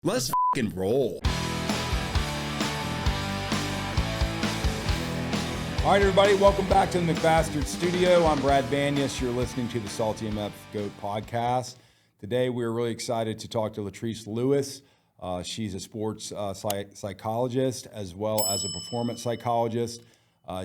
Let's fucking roll. All right, everybody, welcome back to the McBastard Studio. I'm Brad Banyas. You're listening to the SaltyMF GOAT podcast. Today, we're really excited to talk to Latrice Lewis. She's a sports psychologist as well as a performance psychologist.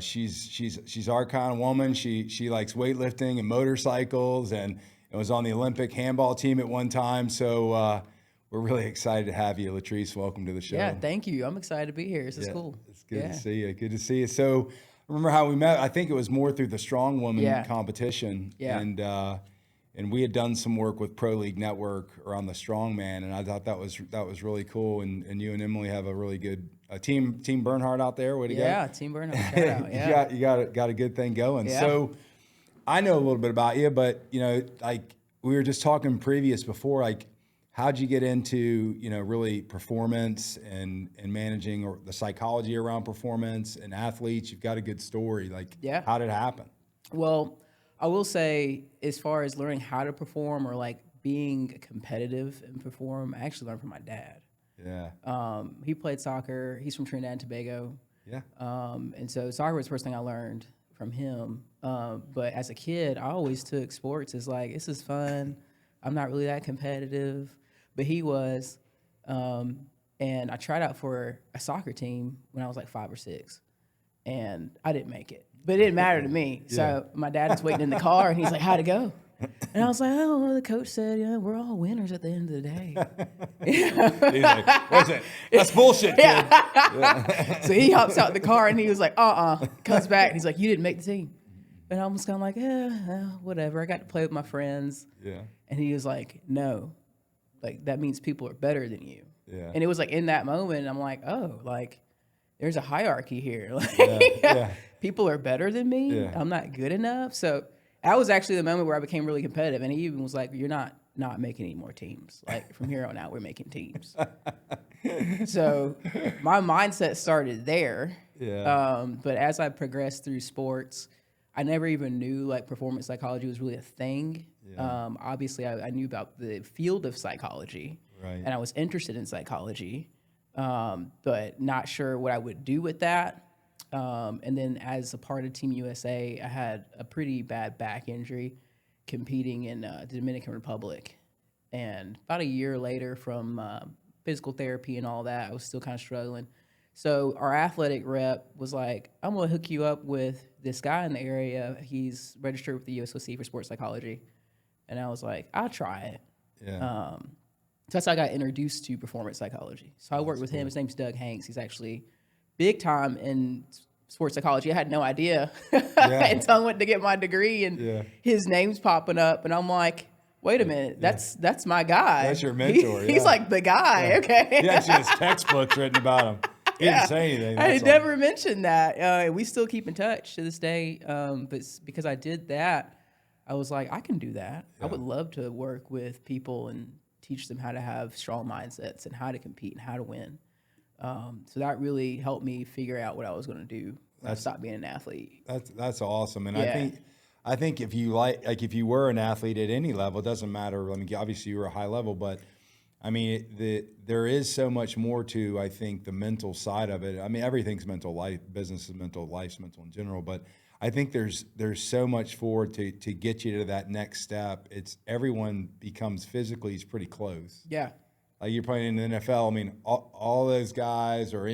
She's our kind of woman. She likes weightlifting and motorcycles, and was on the Olympic handball team at one time. So we're really excited to have you, Latrice. Welcome to the show. Yeah, thank you. I'm excited to be here. This is cool. It's good to see you. Good to see you. So remember how we met? I think it was more through the strong woman competition. Yeah. And we had done some work with Pro League Network around the strongman, and I thought that was really cool. And you and Emily have a really good team Bernhardt out there. Way to go. Yeah, Team Bernhardt. Shout out. Yeah. you got a good thing going. Yeah. So I know a little bit about you, but like we were just talking before, like how'd you get into really performance and managing, or the psychology around performance and athletes? You've got a good story. Like, how did it happen? Well, I will say, as far as learning how to perform or like being competitive and perform, I actually learned from my dad. Yeah. He played soccer. He's from Trinidad and Tobago. Yeah. And so soccer was the first thing I learned from him. But as a kid, I always took sports as like, this is fun. I'm not really that competitive, but he was. And I tried out for a soccer team when I was like 5 or 6, and I didn't make it. But it didn't matter to me. Yeah. So my dad was waiting in the car, and he's like, how'd it go? And I was like, oh, well, the coach said, we're all winners at the end of the day. He's like, what's it? That's bullshit, kid. Yeah. So he hops out the car, and he was like, comes back, and he's like, you didn't make the team. And I was kind of like, whatever. I got to play with my friends. Yeah. And he was like, no, like that means people are better than you. Yeah. And it was like in that moment, I'm like, oh, like there's a hierarchy here. Like, people are better than me. Yeah. I'm not good enough. So that was actually the moment where I became really competitive. And he even was like, you're not making any more teams. Like from here on out, we're making teams. So my mindset started there. Yeah. But as I progressed through sports, I never even knew like performance psychology was really a thing. Yeah. Obviously, I knew about the field of psychology, right, and I was interested in psychology, but not sure what I would do with that. And then as a part of Team USA, I had a pretty bad back injury competing in the Dominican Republic. And about a year later from physical therapy and all that, I was still kind of struggling. So our athletic rep was like, I'm going to hook you up with this guy in the area. He's registered with the USOC for sports psychology. And I was like, I'll try it. Yeah. So that's how I got introduced to performance psychology. So I worked with him. His name's Doug Hanks. He's actually big time in sports psychology. I had no idea until I went to get my degree, and his name's popping up. And I'm like, wait a minute, that's my guy. That's your mentor. He's like the guy. Yeah. Okay. He actually has textbooks written about him. He didn't say anything. I had never mentioned that. We still keep in touch to this day. But because I did that, I was like, I can do that. Yeah. I would love to work with people and teach them how to have strong mindsets and how to compete and how to win. So that really helped me figure out what I was going to do when I stopped being an athlete. That's awesome. And I think if you if you were an athlete at any level, it doesn't matter. I mean, obviously you were a high level, but I mean, there is so much more to, I think, the mental side of it. I mean, everything's mental. Life, business is mental, life's mental in general. But I think there's so much to get you to that next step. It's everyone becomes physically is pretty close. Yeah. Like you're playing in the NFL. I mean, all those guys or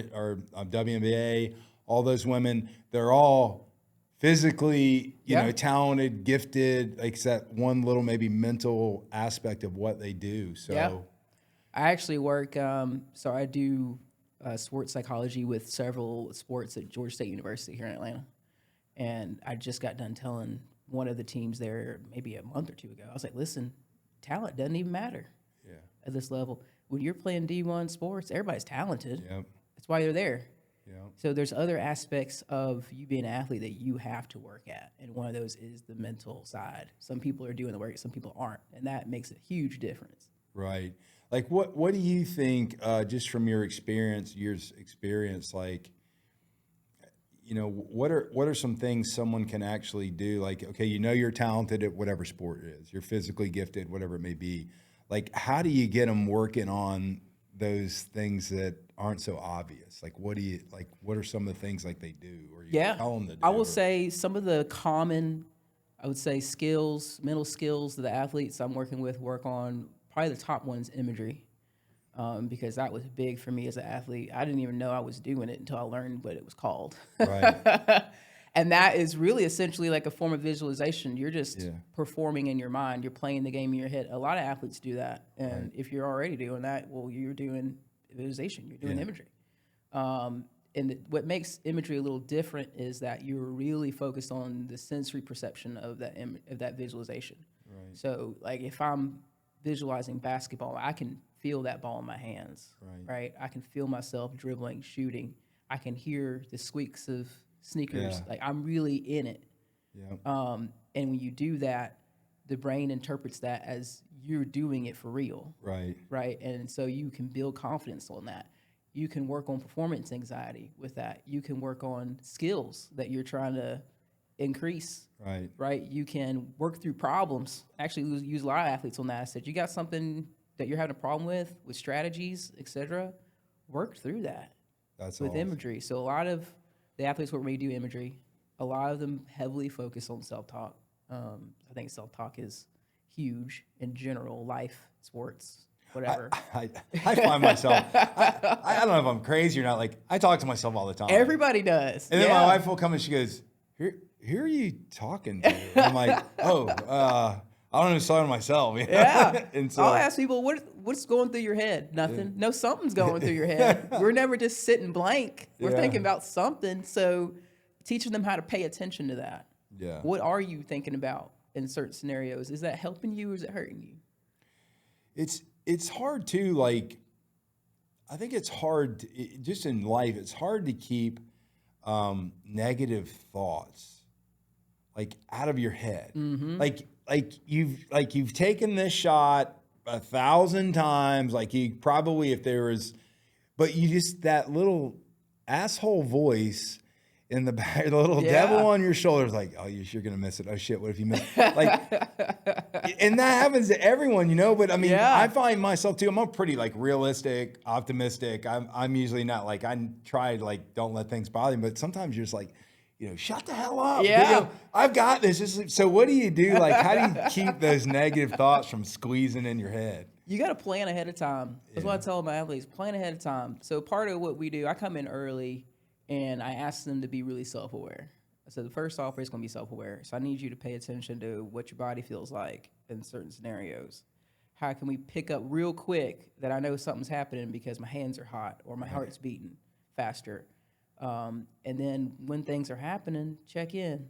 WNBA, all those women, they're all physically, talented, gifted. Like it's that one little maybe mental aspect of what they do. So. Yeah. I actually work, so I do sports psychology with several sports at Georgia State University here in Atlanta. And I just got done telling one of the teams there maybe a month or two ago. I was like, listen, talent doesn't even matter at this level. When you're playing D1 sports, everybody's talented. Yep. That's why they're there. Yep. So there's other aspects of you being an athlete that you have to work at. And one of those is the mental side. Some people are doing the work, some people aren't. And that makes a huge difference. Right. Like, what do you think, just from your years experience, like, what are some things someone can actually do? Like, okay, you're talented at whatever sport it is. You're physically gifted, whatever it may be. Like, how do you get them working on those things that aren't so obvious? Like, what are some of the things like they do, or you Yeah. tell them to do? I will say some of the common, I would say, skills, mental skills that the athletes I'm working with work on, probably the top one is imagery. Because that was big for me as an athlete. I didn't even know I was doing it until I learned what it was called. Right. And that is really essentially like a form of visualization. You're just performing in your mind. You're playing the game in your head. A lot of athletes do that. And if you're already doing that, well, you're doing visualization. You're doing imagery. What makes imagery a little different is that you're really focused on the sensory perception of that visualization. Right. So, like, if I'm visualizing basketball, I can feel that ball in my hands. Right. I can feel myself dribbling, shooting. I can hear the squeaks of sneakers. Like, I'm really in it. And when you do that, the brain interprets that as you're doing it for real. Right. And so you can build confidence on that. You can work on performance anxiety with that. You can work on skills that you're trying to increase. Right. You can work through problems. Actually, use a lot of athletes on that. I said, you got something that you're having a problem with strategies, etc. Work through that. That's with awesome. Imagery. So a lot of the athletes where we do imagery, a lot of them heavily focus on self-talk. I think self-talk is huge in general, life, sports, whatever. I find myself, I don't know if I'm crazy or not. Like, I talk to myself all the time. Everybody does. And then my wife will come and she goes, who are you talking to? And I'm like, I don't even talk to myself. Yeah. And so I'll ask people, what's going through your head? Nothing. No, something's going through your head. We're never just sitting blank. We're thinking about something. So teaching them how to pay attention to that. Yeah. What are you thinking about in certain scenarios? Is that helping you or is it hurting you? It's hard too. Like, I think it's hard, just in life, it's hard to keep negative thoughts like out of your head. Like you've taken this shot 1,000 times. Like, you probably, if there was, but you just, that little asshole voice in the back, the little devil on your shoulder is like, oh, you're gonna miss it. Oh shit, what if you miss it? Like, and that happens to everyone, But I mean, I find myself too. I'm a pretty like realistic, optimistic. I'm usually not like, I try to like don't let things bother me, but sometimes you're just like, shut the hell up. Yeah. I've got this. So what do you do? Like, how do you keep those negative thoughts from squeezing in your head? You got to plan ahead of time. That's what I tell my athletes, plan ahead of time. So part of what we do, I come in early and I ask them to be really self-aware. So the first offer is going to be self-aware. So I need you to pay attention to what your body feels like in certain scenarios. How can we pick up real quick that I know something's happening because my hands are hot or my heart's beating faster? And then when things are happening, check in.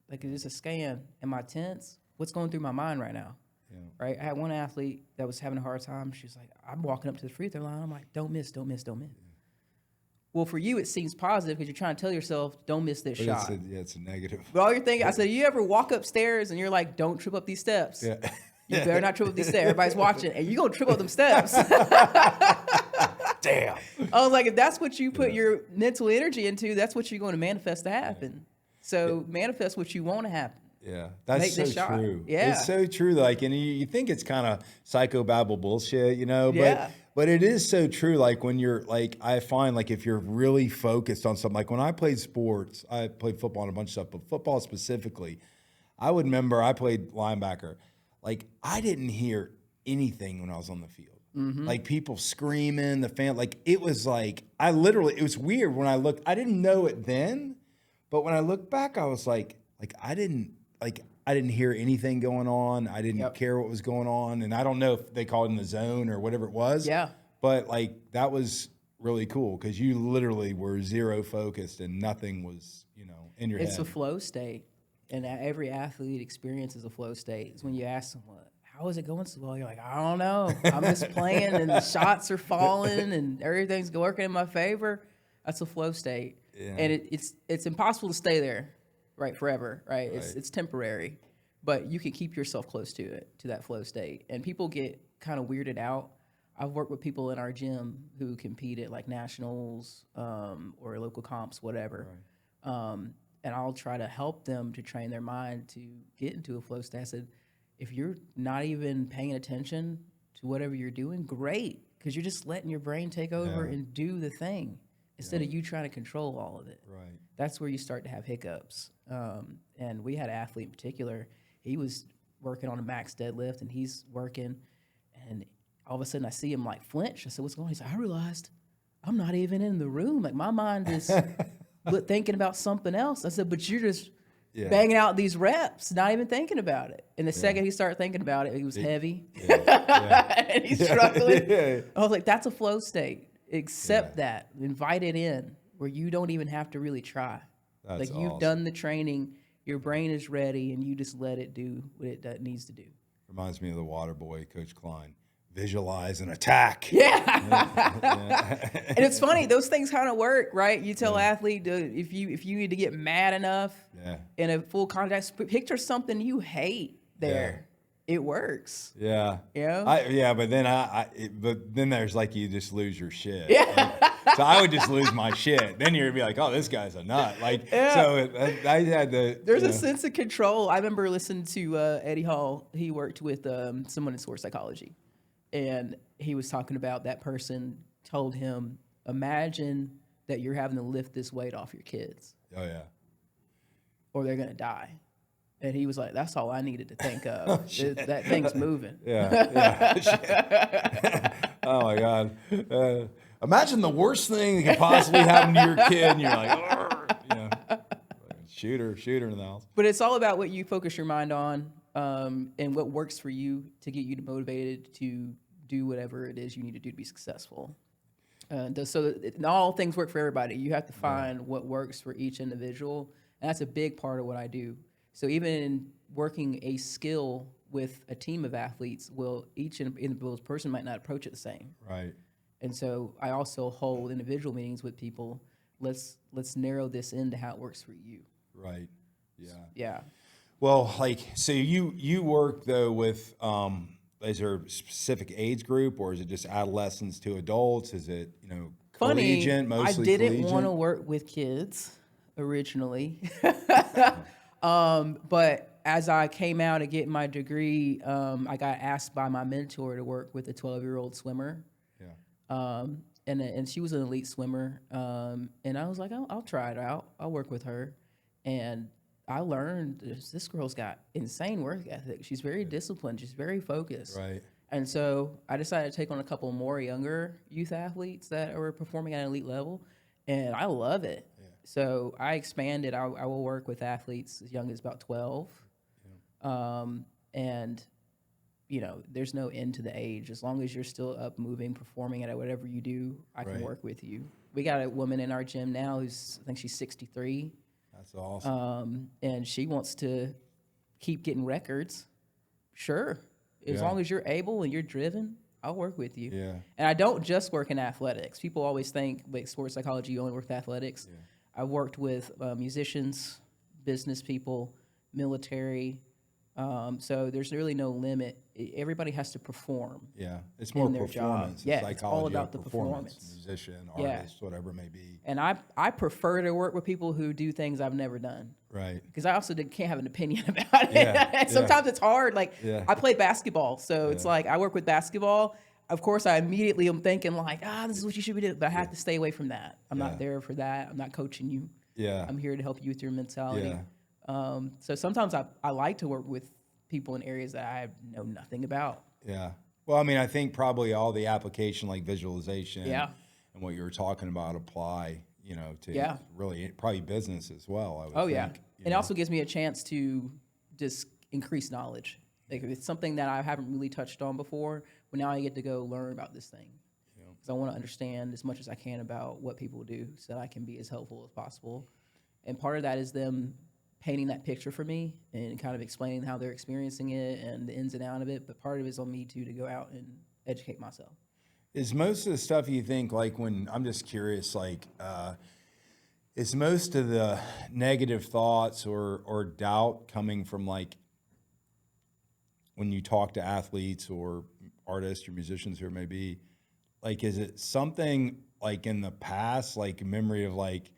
Like, is this a scan? Am I tense? What's going through my mind right now? Right? I had one athlete that was having a hard time. She's like, I'm walking up to the free throw line. I'm like, don't miss, don't miss, don't miss. Well, for you, it seems positive because you're trying to tell yourself, don't miss this shot. It's a negative. But all you're thinking, I said, you ever walk upstairs and you're like, don't trip up these steps? Yeah. You better not trip up these steps. Everybody's watching, and you're going to trip up them steps. Damn. I was like, if that's what you put your mental energy into, that's what you're going to manifest to happen. So manifest what you want to happen. Yeah, that's so true. Yeah. It's so true. Like, and you think it's kind of psychobabble bullshit, but it is so true. Like, when you're like, I find like if you're really focused on something, like when I played sports, I played football and a bunch of stuff, but football specifically, I would remember I played linebacker. Like, I didn't hear anything when I was on the field. Like, people screaming, the fan, like, it was like, it was weird when I looked, I didn't know it then, but when I look back, I was like I didn't hear anything going on. I didn't care what was going on. And I don't know if they called it in the zone or whatever it was. Yeah. But like, that was really cool because you literally were zero focused and nothing was, in your head. It's a flow state. And every athlete experiences a flow state. It's when you ask them, how is it going so well? You're like, I don't know. I'm just playing and the shots are falling and everything's working in my favor. That's a flow state. Yeah. And it's impossible to stay there. Right, forever, right? It's temporary, but you can keep yourself close to it, to that flow state. And people get kind of weirded out. I've worked with people in our gym who compete at like nationals or local comps, whatever. And I'll try to help them to train their mind to get into a flow state. I said, if you're not even paying attention to whatever you're doing, great, because you're just letting your brain take over and do the thing instead of you trying to control all of it. Right. That's where you start to have hiccups. And we had an athlete in particular. He was working on a max deadlift, and he's working, and all of a sudden I see him like flinch. I said, "What's going on?" He said, "I realized I'm not even in the room. Like my mind is thinking about something else." I said, "But you're just banging out these reps, not even thinking about it." And the second he started thinking about it, he was heavy and he's struggling. I was like, "That's a flow state. Accept that. Invite it in where you don't even have to really try. That's like you've done the training, your brain is ready, and you just let it do what it needs to do." Reminds me of the water boy, Coach Klein. Visualize and attack. And it's funny, those things kind of work, right? You tell athlete if you need to get mad enough in a full contact, picture something you hate there. It works. Yeah. Yeah. But then there's like you just lose your shit. So I would just lose my shit. Then you'd be like, "Oh, this guy's a nut." Like so I had the There's a sense of control. I remember listening to Eddie Hall. He worked with someone in sports psychology. And he was talking about that person told him, "Imagine that you're having to lift this weight off your kids. Oh, yeah. Or they're going to die." And he was like, "That's all I needed to think of. That thing's moving." Oh, my God. Imagine the worst thing that could possibly happen to your kid. And you're like, shooter in the house. But it's all about what you focus your mind on and what works for you to get you motivated to do whatever it is you need to do to be successful. So not all things work for everybody. You have to find what works for each individual. And that's a big part of what I do. So even in working a skill with a team of athletes, each individual person might not approach it the same. Right. And so I also hold individual meetings with people. Let's narrow this into how it works for you. Right. Yeah. Yeah. Well, so you work though with is there a specific age group, or is it just adolescents to adults? Is it collegiate, mostly I didn't collegiate? want to work with kids originally, but as I came out to get my degree, I got asked by my mentor to work with a 12-year-old swimmer. Yeah. And she was an elite swimmer, and I was like, I'll try it out. I'll work with her, and I learned this girl's got insane work ethic. She's very disciplined. She's very focused. Right. And so I decided to take on a couple more younger youth athletes that are performing at an elite level, and I love it. Yeah. So I expanded. I will work with athletes as young as about 12. Yeah. And, there's no end to the age. As long as you're still up, moving, performing at whatever you do, I can work with you. We got a woman in our gym now I think she's 63. That's awesome. And she wants to keep getting records. Sure. As long as you're able and you're driven, I'll work with you. Yeah. And I don't just work in athletics. People always think, like, sports psychology, you only work with athletics. Yeah. I've worked with musicians, business people, military. So there's really no limit. Everybody has to perform. Yeah, it's more performance. Yeah, it's all about the performance. Musician, artist, whatever it may be. And I prefer to work with people who do things I've never done. Right. Because I also can't have an opinion about it. Yeah. Sometimes it's hard. Like I play basketball, so it's like I work with basketball. Of course, I immediately am thinking like, this is what you should be doing, but I have to stay away from that. I'm not there for that. I'm not coaching you. Yeah. I'm here to help you with your mentality. Yeah. So sometimes I like to work with people in areas that I know nothing about. Yeah. Well, I mean, I think probably all the application like visualization and what you were talking about apply, to really probably business as well, I would think. It also gives me a chance to just increase knowledge. Like if it's something that I haven't really touched on before, well, now I get to go learn about this thing. Because I want to understand as much as I can about what people do so that I can be as helpful as possible. And part of that is them painting that picture for me and kind of explaining how they're experiencing it and the ins and outs of it. But part of it is on me, too, to go out and educate myself. Is most of the stuff you think, like when, I'm just curious, like, is most of the negative thoughts or doubt coming from, like, when you talk to athletes or artists or musicians who may be, like, is it something, like, in the past, like, a memory of, like,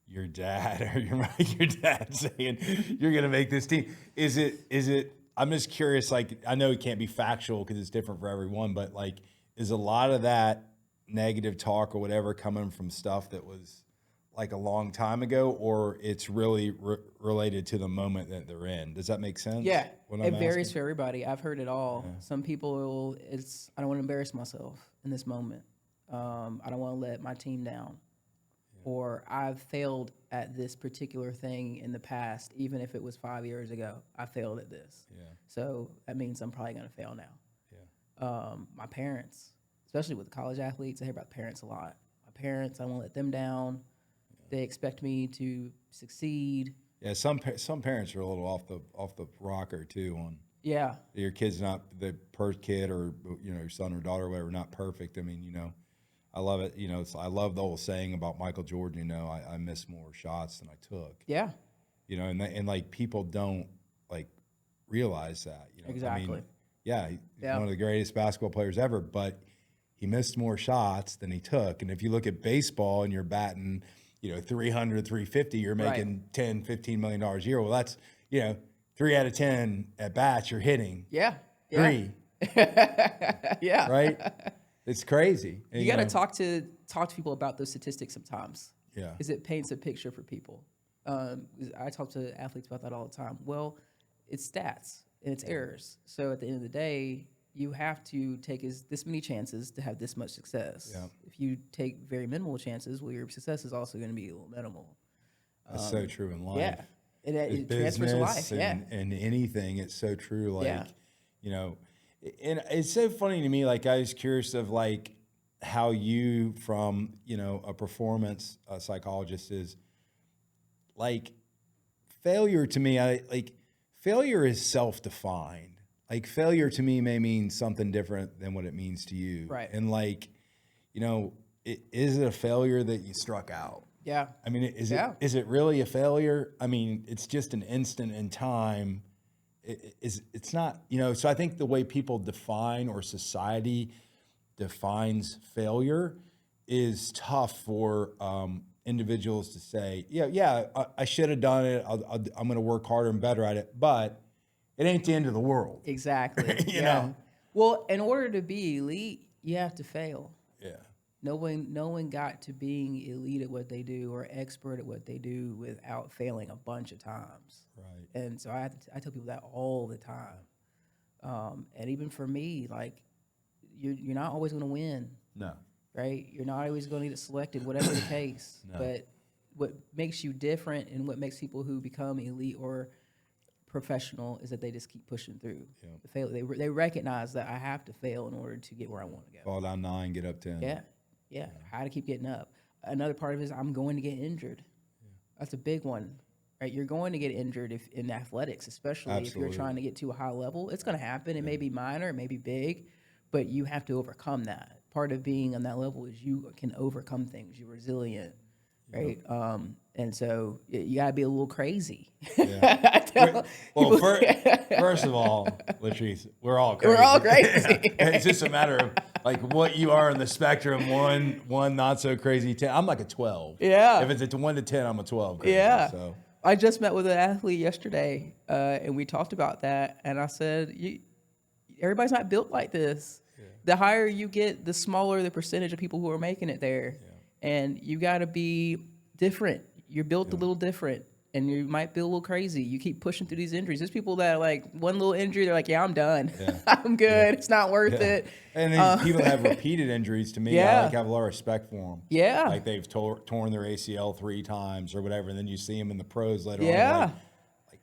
your dad or your dad saying you're going to make this team? Is it, I'm just curious, like, I know it can't be factual because it's different for everyone, but like, is a lot of that negative talk or whatever coming from stuff that was like a long time ago, or it's really related to the moment that they're in? Does that make sense? Yeah, what it I'm varies asking? for everybody. I've heard it all. Some people, I don't want to embarrass myself in this moment. I don't want to let my team down. Or I've failed at this particular thing in the past, even if it was 5 years ago. I failed at this. Yeah. So that means I'm probably going to fail now. Yeah. My parents, especially with college athletes, I hear about parents a lot. My parents, I won't let them down. They expect me to succeed. Yeah, some parents are a little off the rocker too on Yeah. your kid's not the per kid or your son or daughter or whatever not perfect. I mean, I love it. I love the whole saying about Michael Jordan. I missed more shots than I took. Yeah. And like people don't like realize that. Exactly. I mean, yeah, he's Yeah. one of the greatest basketball players ever, but he missed more shots than he took. And if you look at baseball and you're batting, 300, 350, you're making $10, $15 million a year. Well, that's 3 out of 10 at bats you're hitting. Yeah. 3. Yeah. Right? It's crazy. You got to talk to people about those statistics sometimes. Yeah. Because it paints a picture for people. I talk to athletes about that all the time. Well, it's stats and it's errors. So at the end of the day, you have to take this many chances to have this much success. Yeah. If you take very minimal chances, well, your success is also going to be a little minimal. That's so true in life. Yeah. It transfers to Business life. and anything. It's so true. Like, Yeah. And it's so funny to me. Like, I was curious of like how you, from a performance psychologist, is like failure to me. Failure is self-defined. Like failure to me may mean something different than what it means to you. Right. And like, is it a failure that you struck out? Yeah. I mean, is it really a failure? I mean, it's just an instant in time. It's not, so I think the way people define or society defines failure is tough for individuals to say, I should have done it. I'm going to work harder and better at it, but it ain't the end of the world. Exactly. You know? Well, in order to be elite, you have to fail. Yeah. No one got to being elite at what they do or expert at what they do without failing a bunch of times. Right. And so I tell people that all the time. And even for me, like you're not always going to win. No. Right? You're not always going to get selected, whatever the case. No. But what makes you different and what makes people who become elite or professional is that they just keep pushing through. Yeah. The fail. They recognize that I have to fail in order to get where I want to go. Fall down 9, get up 10. Yeah. How to keep getting up. Another part of it is I'm going to get injured. Yeah. That's a big one. Right? You're going to get injured in athletics, especially if you're trying to get to a high level. It's going to happen. It may be minor, it may be big, but you have to overcome that. Part of being on that level is you can overcome things. You're resilient, right? And so you got to be a little crazy. Yeah. Well, first of all, Latrice, we're all crazy. We're all crazy. It's just a matter of like what you are in the spectrum. One not so crazy 10. I'm like a 12. Yeah. If it's a 1 to 10, I'm a 12. Crazy, yeah. So. I just met with an athlete yesterday, and we talked about that. And I said, everybody's not built like this. Yeah. The higher you get, the smaller the percentage of people who are making it there. Yeah. And you got to be different. You're built a little different, and you might be a little crazy. You keep pushing through these injuries. There's people that like one little injury, they're like, I'm done. Yeah. I'm good. Yeah. It's not worth it. And these people that have repeated injuries, to me, I have a lot of respect for them. Yeah. Like they've torn their ACL 3 times or whatever, and then you see them in the pros later on. Like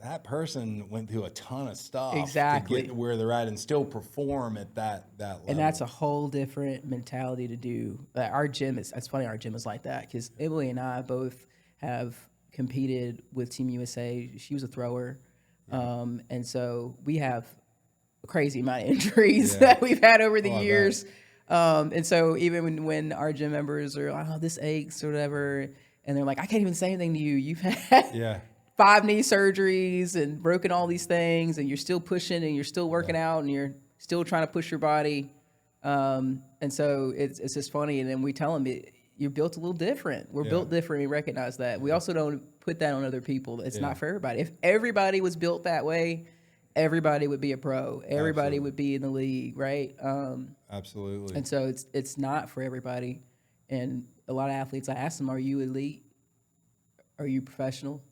that person went through a ton of stuff to get to where they're at and still perform at that level. And that's a whole different mentality to do. Our gym it's funny, our gym is like that because Emily and I both have competed with Team USA. She was a thrower. And so we have a crazy amount of injuries that we've had over the years. And so even when our gym members are like, this aches or whatever, and they're like, I can't even say anything to you. You've had 5 knee surgeries and broken all these things, and you're still pushing and you're still working out and you're still trying to push your body. And so it's just funny. And then we tell them, you're built a little different. We're built different. We recognize that. We also don't put that on other people. It's not for everybody. If everybody was built that way, everybody would be a pro. Everybody Absolutely. would be in the league, right? Absolutely. And so it's not for everybody. And a lot of athletes, I ask them, are you elite? Are you professional?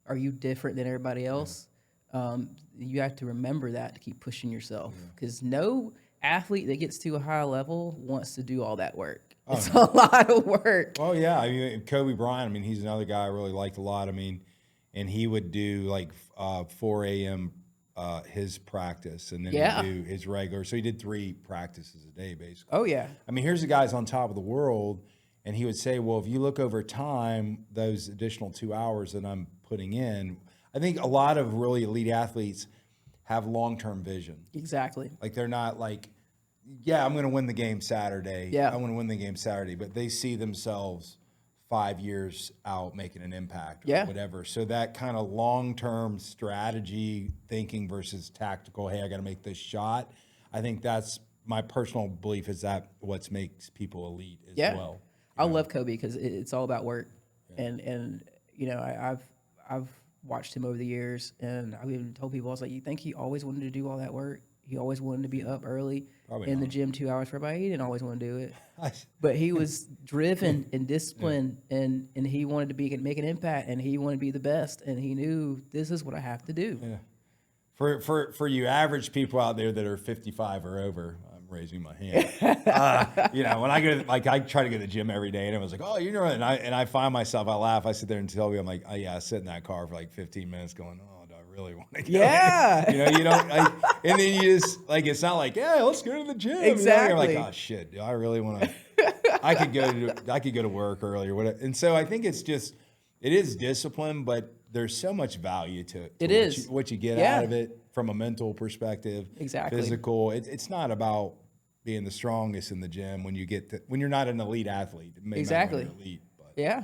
Are you different than everybody else? You have to remember that to keep pushing yourself, because no athlete that gets to a high level wants to do all that work. It's a lot of work. Oh yeah, I mean Kobe Bryant. I mean he's another guy I really liked a lot. I mean, and he would do like 4 a.m. His practice, and then he'd do his regular. So he did 3 practices a day basically. Oh yeah. I mean, here's the guys on top of the world, and he would say, well, if you look over time, those additional 2 hours that I'm putting in, I think a lot of really elite athletes have long-term vision. Exactly. Like they're not like, yeah, I'm going to win the game Saturday. Yeah. I'm going to win the game Saturday, but they see themselves 5 years out making an impact or whatever. So that kind of long-term strategy thinking versus tactical, hey, I got to make this shot. I think that's my personal belief, is that what makes people elite as well. I love Kobe because it's all about work. And you know, I've watched him over the years, and I've even told people, I was like, you think he always wanted to do all that work? He always wanted to be up early in the gym 2 hours for everybody. He didn't always want to do it, but he was driven and disciplined, and he wanted to make an impact, and he wanted to be the best, and he knew this is what I have to do. Yeah. For you average people out there that are 55 or over, I'm raising my hand. You know, when I go to, like, I try to go to the gym every day, and I was like, oh, you know, and I find myself, I laugh, I sit there and tell you, I'm like, oh yeah, I sit in that car for like 15 minutes going, oh, do I really want to go? Yeah. You know, you don't, and then you just, like, it's not like, yeah, let's go to the gym. Exactly. You know? You're like, oh shit, do I really want to, I could go to work early or whatever. And so I think it is discipline, but there's so much value to it. It is. What you get out of it from a mental perspective, physical. It's not about being the strongest in the gym when you're not an elite athlete. It may matter when you're elite, but.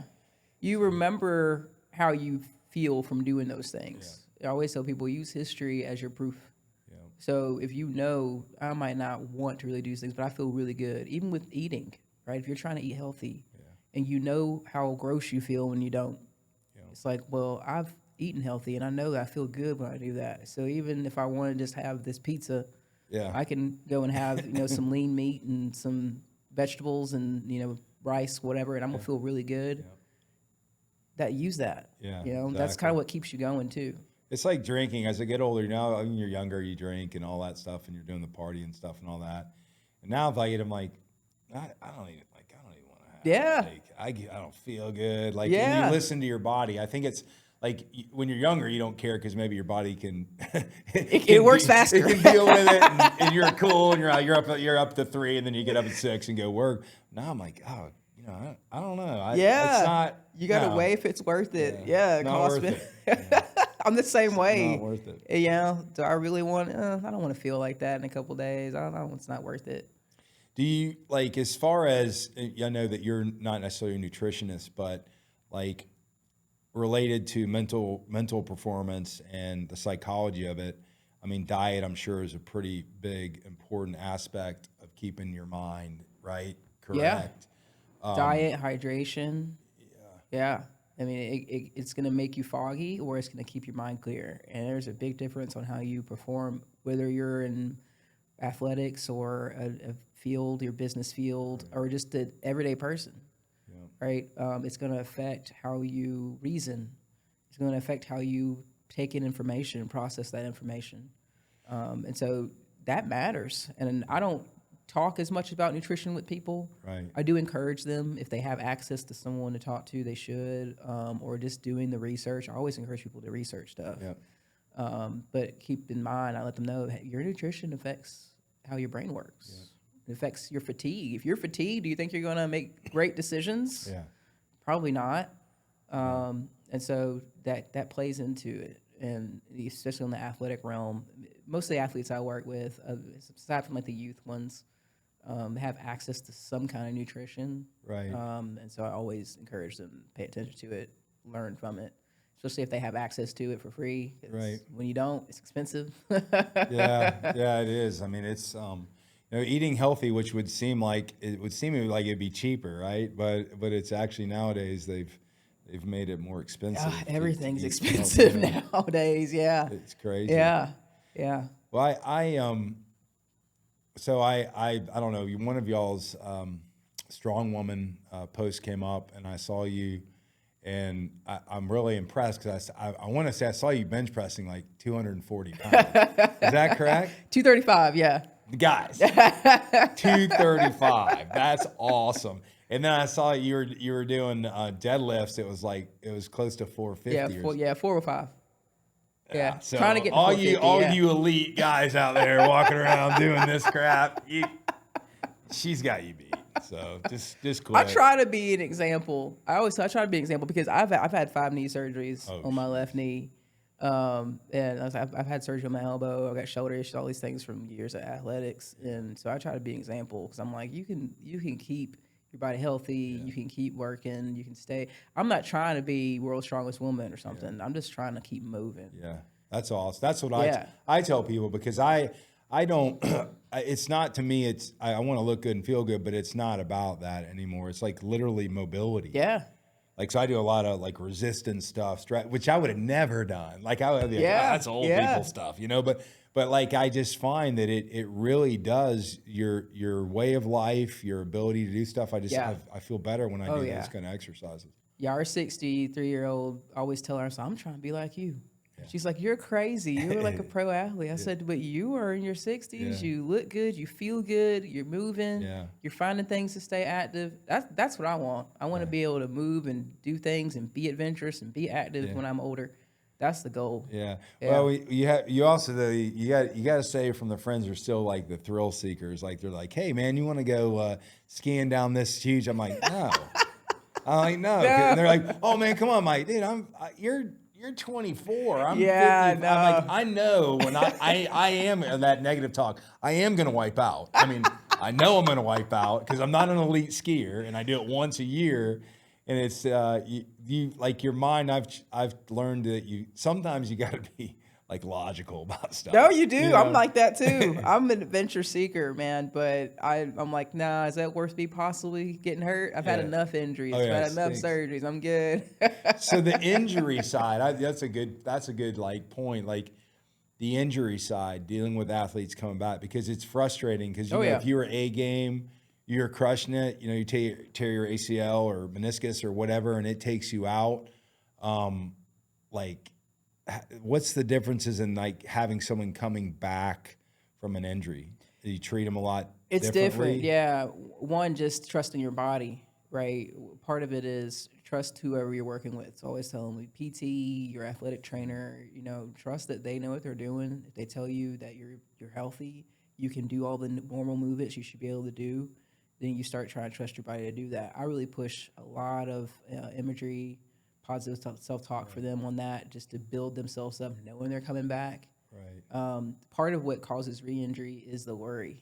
You remember how you feel from doing those things. I always tell people, use history as your proof. So if you know, I might not want to really do these things, but I feel really good, even with eating, right? If you're trying to eat healthy and you know how gross you feel when you don't, it's like, well, I've eaten healthy and I know that I feel good when I do that. So even if I want to just have this pizza, I can go and have, you know, some lean meat and some vegetables and, you know, rice, whatever, and I'm gonna feel really good. Use that. You know, that's kind of what keeps you going too. It's like drinking. As I get older, now when you're younger, you drink and all that stuff, and you're doing the party and stuff and all that. And now if I eat, I'm like, I don't even want to have. Like, I don't feel good. Like, and you listen to your body. I think it's like when you're younger, you don't care because maybe your body can. It works faster. It can deal with it, and you're cool, and you're up to 3, and then you get up at 6 and go work. Now I'm like, oh, you know, I don't know. It's not. You got to weigh if it's worth it. Not worth it. I'm the same way. Not worth it. Yeah. Do I really want? I don't want to feel like that in a couple of days. I don't know. It's not worth it. Do you, like, as far as, I know that you're not necessarily a nutritionist, but like related to mental performance and the psychology of it, I mean, diet, I'm sure, is a pretty big, important aspect of keeping your mind right, correct. Diet, hydration. Yeah. I mean, it's going to make you foggy, or it's going to keep your mind clear. And there's a big difference on how you perform, whether you're in athletics or a field, your business field, or just an everyday person, right? It's going to affect how you reason. It's going to affect how you take in information and process that information. And so that matters. And I don't talk as much about nutrition with people. Right. I do encourage them, if they have access to someone to talk to, they should, or just doing the research. I always encourage people to research stuff. But keep in mind, I let them know that your nutrition affects how your brain works. It affects your fatigue. If you're fatigued, do you think you're going to make great decisions? Probably not. And so that plays into it. And especially in the athletic realm, most of the athletes I work with, aside from like the youth ones, have access to some kind of nutrition. Right. And so I always encourage them to pay attention to it, learn from it, especially if they have access to it for free. Right. When you don't, it's expensive. Yeah, it is. I mean, it's you know, eating healthy, which would seem like it'd be cheaper, right? But it's actually nowadays they've made it more expensive. Everything's expensive nowadays. Yeah. It's crazy. Yeah. Yeah. Well, so I don't know. One of y'all's strong woman post came up, and I saw you, and I'm really impressed because I want to say I saw you bench pressing like 240 pounds. Is that correct? 235. Yeah. Guys, 235. That's awesome. And then I saw you were doing deadlifts. It was close to 450. Yeah. 405. Yeah. So Trying to get to all 450, you elite guys out there walking around doing this crap, she's got you beat. So just quit. I try to be an example. I try to be an example because I've had 5 knee surgeries on my left knee. And I've had surgery on my elbow. I've got shoulder issues, all these things from years of athletics. And so I try to be an example because I'm like, you can keep your body healthy. You can keep working. You can stay. I'm not trying to be world's strongest woman or something. I'm just trying to keep moving. Yeah, that's awesome. That's what I tell people because I don't, it's not to me, I want to look good and feel good, but it's not about that anymore. It's like literally mobility. Yeah. Like, so I do a lot of like resistance stuff, which I would have never done. Like I would be like, that's old people stuff, but like, I just find that it really does your way of life, your ability to do stuff. I feel better when I do those kind of exercises. Yeah. Our 63-year-old always tell her, I'm trying to be like you. She's like, you're crazy. You're like a pro athlete. I said, but you are in your 60s. Yeah. You look good. You feel good. You're moving. Yeah. You're finding things to stay active. That's what I want. I want to be able to move and do things and be adventurous and be active when I'm older. That's the goal. Yeah. Well, you got to say from the friends who are still like the thrill seekers. Like they're like, hey man, you want to go skiing down this huge? I'm like, no. I'm like, no. And they're like, oh man, come on, Mike, dude. You're 24. I'm 50. I'm like, I know when I am that negative talk. I am going to wipe out. I mean, I know I'm going to wipe out because I'm not an elite skier and I do it once a year. And it's you like your mind. I've learned that sometimes you got to be like logical about stuff. No, you do. You know? I'm like that too. I'm an adventure seeker, man. But I'm like, nah, is that worth me possibly getting hurt? I've had enough injuries. I've had enough surgeries. I'm good. So the injury side, that's a good like point. Like the injury side, dealing with athletes coming back because it's frustrating because if you were A game, you're crushing it. You tear your ACL or meniscus or whatever, and it takes you out. What's the differences in like having someone coming back from an injury? Do you treat them a lot It's different, yeah. One, just trusting your body, right? Part of it is trust whoever you're working with. So always tell them, PT, your athletic trainer, trust that they know what they're doing. If they tell you that you're healthy, you can do all the normal movements you should be able to do, then you start trying to trust your body to do that. I really push a lot of imagery, positive self-talk for them on that, just to build themselves up, knowing they're coming back. Right. Part of what causes re-injury is the worry.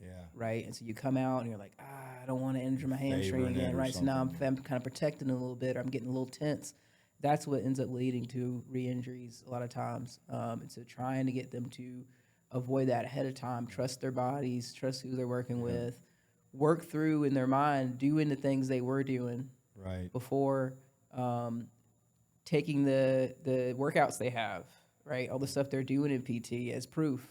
Yeah. Right. And so you come out and you're like, I don't want to injure my hamstring again. Right. So now I'm kind of protecting a little bit, or I'm getting a little tense. That's what ends up leading to re-injuries a lot of times. And so trying to get them to avoid that ahead of time, trust their bodies, trust who they're working with, work through in their mind doing the things they were doing before. Taking the workouts they have, right? All the stuff they're doing in PT as proof.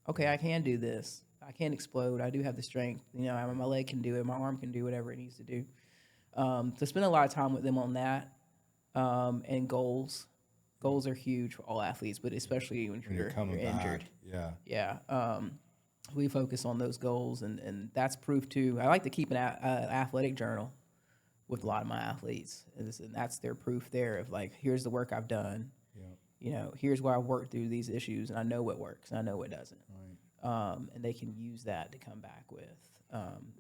Okay, I can do this. I can explode. I do have the strength. My leg can do it. My arm can do whatever it needs to do. So spend a lot of time with them on that. And goals. Goals are huge for all athletes, but especially when you're injured. Yeah. Yeah. We focus on those goals, and that's proof too. I like to keep an athletic journal with a lot of my athletes, and that's their proof there of like, here's the work I've done. Here's where I worked through these issues, and I know what works and I know what doesn't. Right. And they can use that to come back with.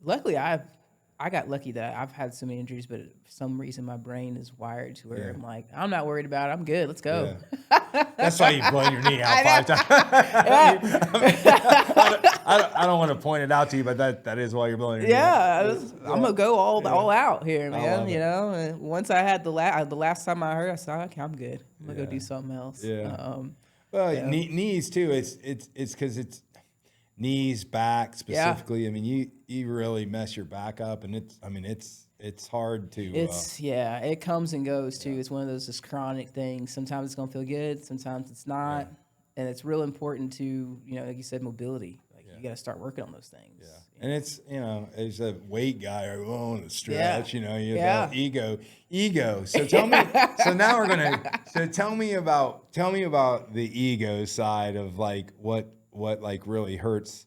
Luckily, I got lucky that I've had so many injuries, but for some reason my brain is wired to where I'm like, I'm not worried about it. I'm good. Let's go. Yeah. That's why you've blown your knee out 5 times. I don't want to point it out to you, but that is why you're blowing your knee out. I'm gonna go all out here, man. And once I had the last time I heard, I said, okay, I'm good. I'm gonna go do something else. Yeah. Knees too. It's because it's knees, back specifically. I mean, you really mess your back up, and it's hard to. It comes and goes too. It's one of those just chronic things. Sometimes it's gonna feel good, sometimes it's not. And it's real important to, like you said, mobility. Like you got to start working on those things. Yeah. And it's, as a weight guy, I want to stretch, Yeah. ego. So tell me, tell me about the ego side of like what like really hurts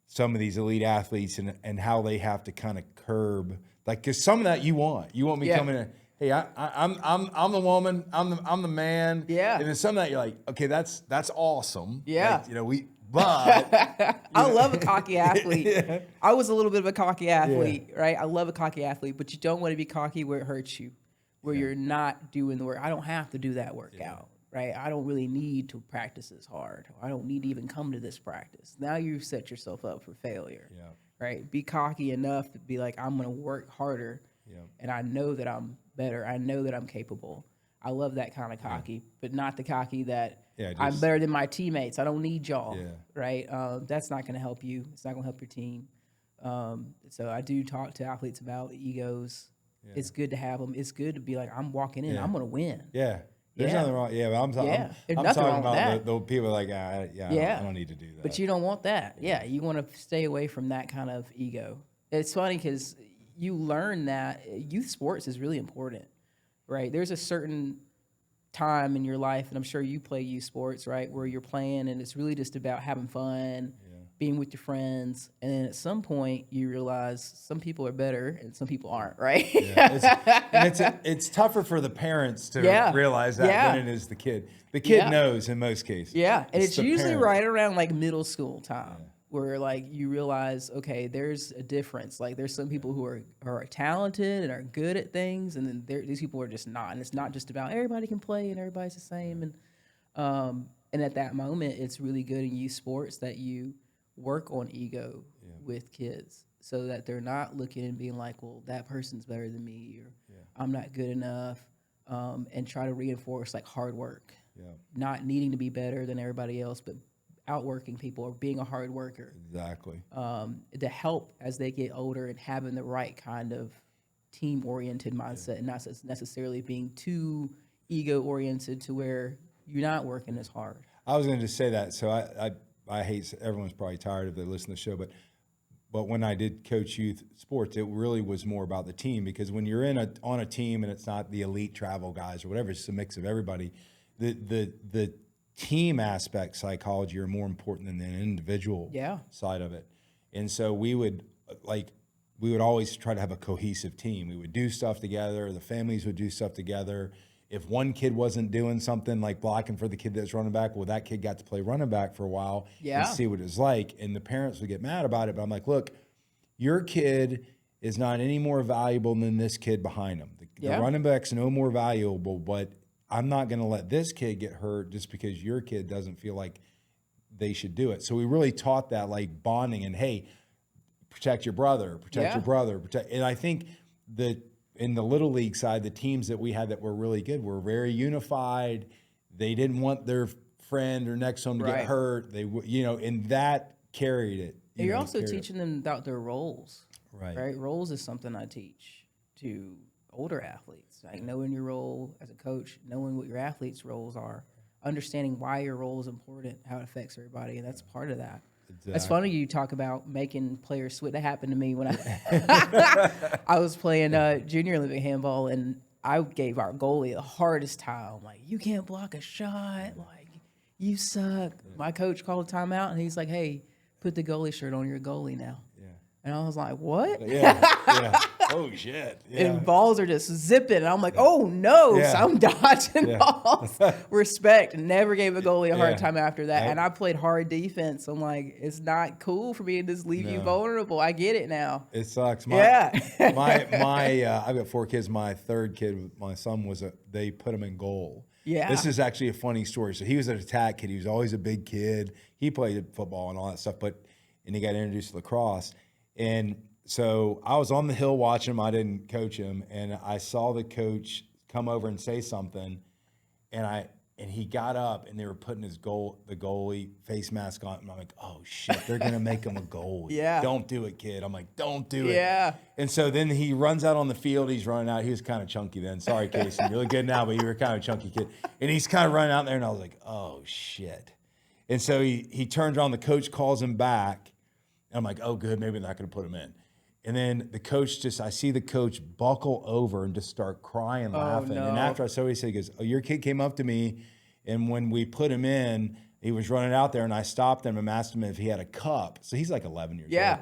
some of these elite athletes and how they have to kind of curb, like, cause some of that you want me coming in. Hey, I'm the woman, I'm the man. Yeah. And then some of that you're like, okay, that's awesome. Yeah. Like, but I love a cocky athlete. Yeah. I was a little bit of a cocky athlete, right? I love a cocky athlete, but you don't want to be cocky where it hurts you, where you're not doing the work. I don't have to do that workout, right? I don't really need to practice as hard. I don't need to even come to this practice. Now you set yourself up for failure, right? Be cocky enough to be like, I'm going to work harder, and I know that I'm better. I know that I'm capable. I love that kind of cocky, but not the cocky that I'm better than my teammates. I don't need y'all, right? That's not going to help you. It's not going to help your team. So I do talk to athletes about egos. Yeah. It's good to have them. It's good to be like, I'm walking in. I'm going to win. Yeah. There's nothing wrong. Yeah, but I'm talking about the people like, I don't need to do that. But you don't want that. Yeah, you want to stay away from that kind of ego. It's funny because you learn that youth sports is really important, right? There's a certain time in your life, and I'm sure you play youth sports, right, where you're playing and it's really just about having fun, being with your friends, and then at some point you realize some people are better and some people aren't, right? It's tougher for the parents to realize that than it is the kid. The kid knows in most cases. Yeah, and it's usually right around like middle school time. Where like you realize, okay, there's a difference. Like there's some people who are talented and are good at things, and then these people are just not. And it's not just about everybody can play and everybody's the same. And at that moment, it's really good in youth sports that you work on ego with kids, so that they're not looking and being like, well, that person's better than me, or I'm not good enough, and try to reinforce like hard work, not needing to be better than everybody else, but outworking people or being a hard worker. Exactly. To help as they get older and having the right kind of team-oriented mindset and not necessarily being too ego-oriented to where you're not working as hard. I was going to just say that. So I hate, everyone's probably tired if they listen to the show, but when I did coach youth sports, it really was more about the team, because when you're on a team and it's not the elite travel guys or whatever, it's a mix of everybody, the team aspect psychology are more important than the individual side of it. And so we would always try to have a cohesive team. We would do stuff together. The families would do stuff together. If one kid wasn't doing something like blocking for the kid that's running back, well, that kid got to play running back for a while and see what it was like. And the parents would get mad about it. But I'm like, look, your kid is not any more valuable than this kid behind him. The running back's no more valuable, but I'm not going to let this kid get hurt just because your kid doesn't feel like they should do it. So we really taught that, like, bonding and, hey, protect your brother, And I think that in the little league side, the teams that we had that were really good were very unified. They didn't want their friend or next to them to get hurt. They, and that carried it. You're also teaching them about their roles. Right. Roles is something I teach to older athletes, like knowing your role as a coach, knowing what your athletes' roles are, understanding why your role is important, how it affects everybody, and that's part of that. Exactly. It's funny you talk about making players switch. That happened to me when I was playing junior Olympic handball, and I gave our goalie the hardest time. Like, you can't block a shot. Like, you suck. My coach called a timeout, and he's like, hey, put the goalie shirt on, your goalie now. And I was like, what? Oh, shit. And balls are just zipping. And I'm like, oh, no. So I'm dodging balls. Respect. Never gave a goalie a hard time after that. And I played hard defense. I'm like, it's not cool for me to just leave you vulnerable. I get it now. It sucks. I've got 4 kids. My third kid, my son, they put him in goal. Yeah. This is actually a funny story. So he was an attack kid. He was always a big kid. He played football and all that stuff, and he got introduced to lacrosse. And so I was on the hill watching him. I didn't coach him, and I saw the coach come over and say something, and he got up, and they were putting the goalie face mask on, and I'm like, oh shit, they're gonna make him a goalie. Don't do it, kid. I'm like, don't do it. And so then he runs out on the field. He's running out. He was kind of chunky then. Sorry, Casey, you're really good now, but you were kind of a chunky kid. And he's kind of running out there, and I was like, oh shit. And so he turns around, the coach calls him back. And I'm like, oh, good, maybe they're not going to put him in. And then the coach I see the coach buckle over and just start crying, laughing. no. And after I saw what he said, he goes, oh, your kid came up to me, and when we put him in, he was running out there, and I stopped him and asked him if he had a cup. So he's like 11 years old.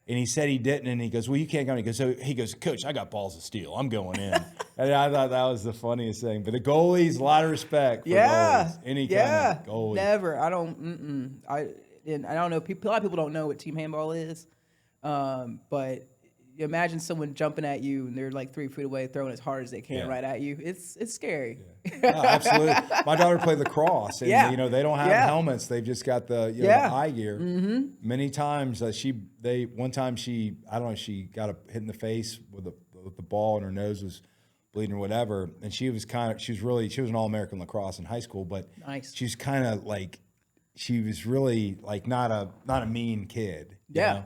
And he said he didn't, and he goes, well, you can't go. He goes, Coach, I got balls of steel. I'm going in. And I thought that was the funniest thing. But the goalies, a lot of respect for goalies. Any kind of goalie. Never. I don't. I don't know. A lot of people don't know what team handball is. But imagine someone jumping at you and they're like 3 feet away, throwing as hard as they can right at you. It's scary. Yeah. Oh, absolutely. My daughter played lacrosse, and they don't have helmets. They've just got the the eye gear. Mm-hmm. Many times one time she got hit in the face with the ball, and her nose was bleeding or whatever. And she was an All-American lacrosse in high school, but she's kind of like, she was really like not a mean kid. You know?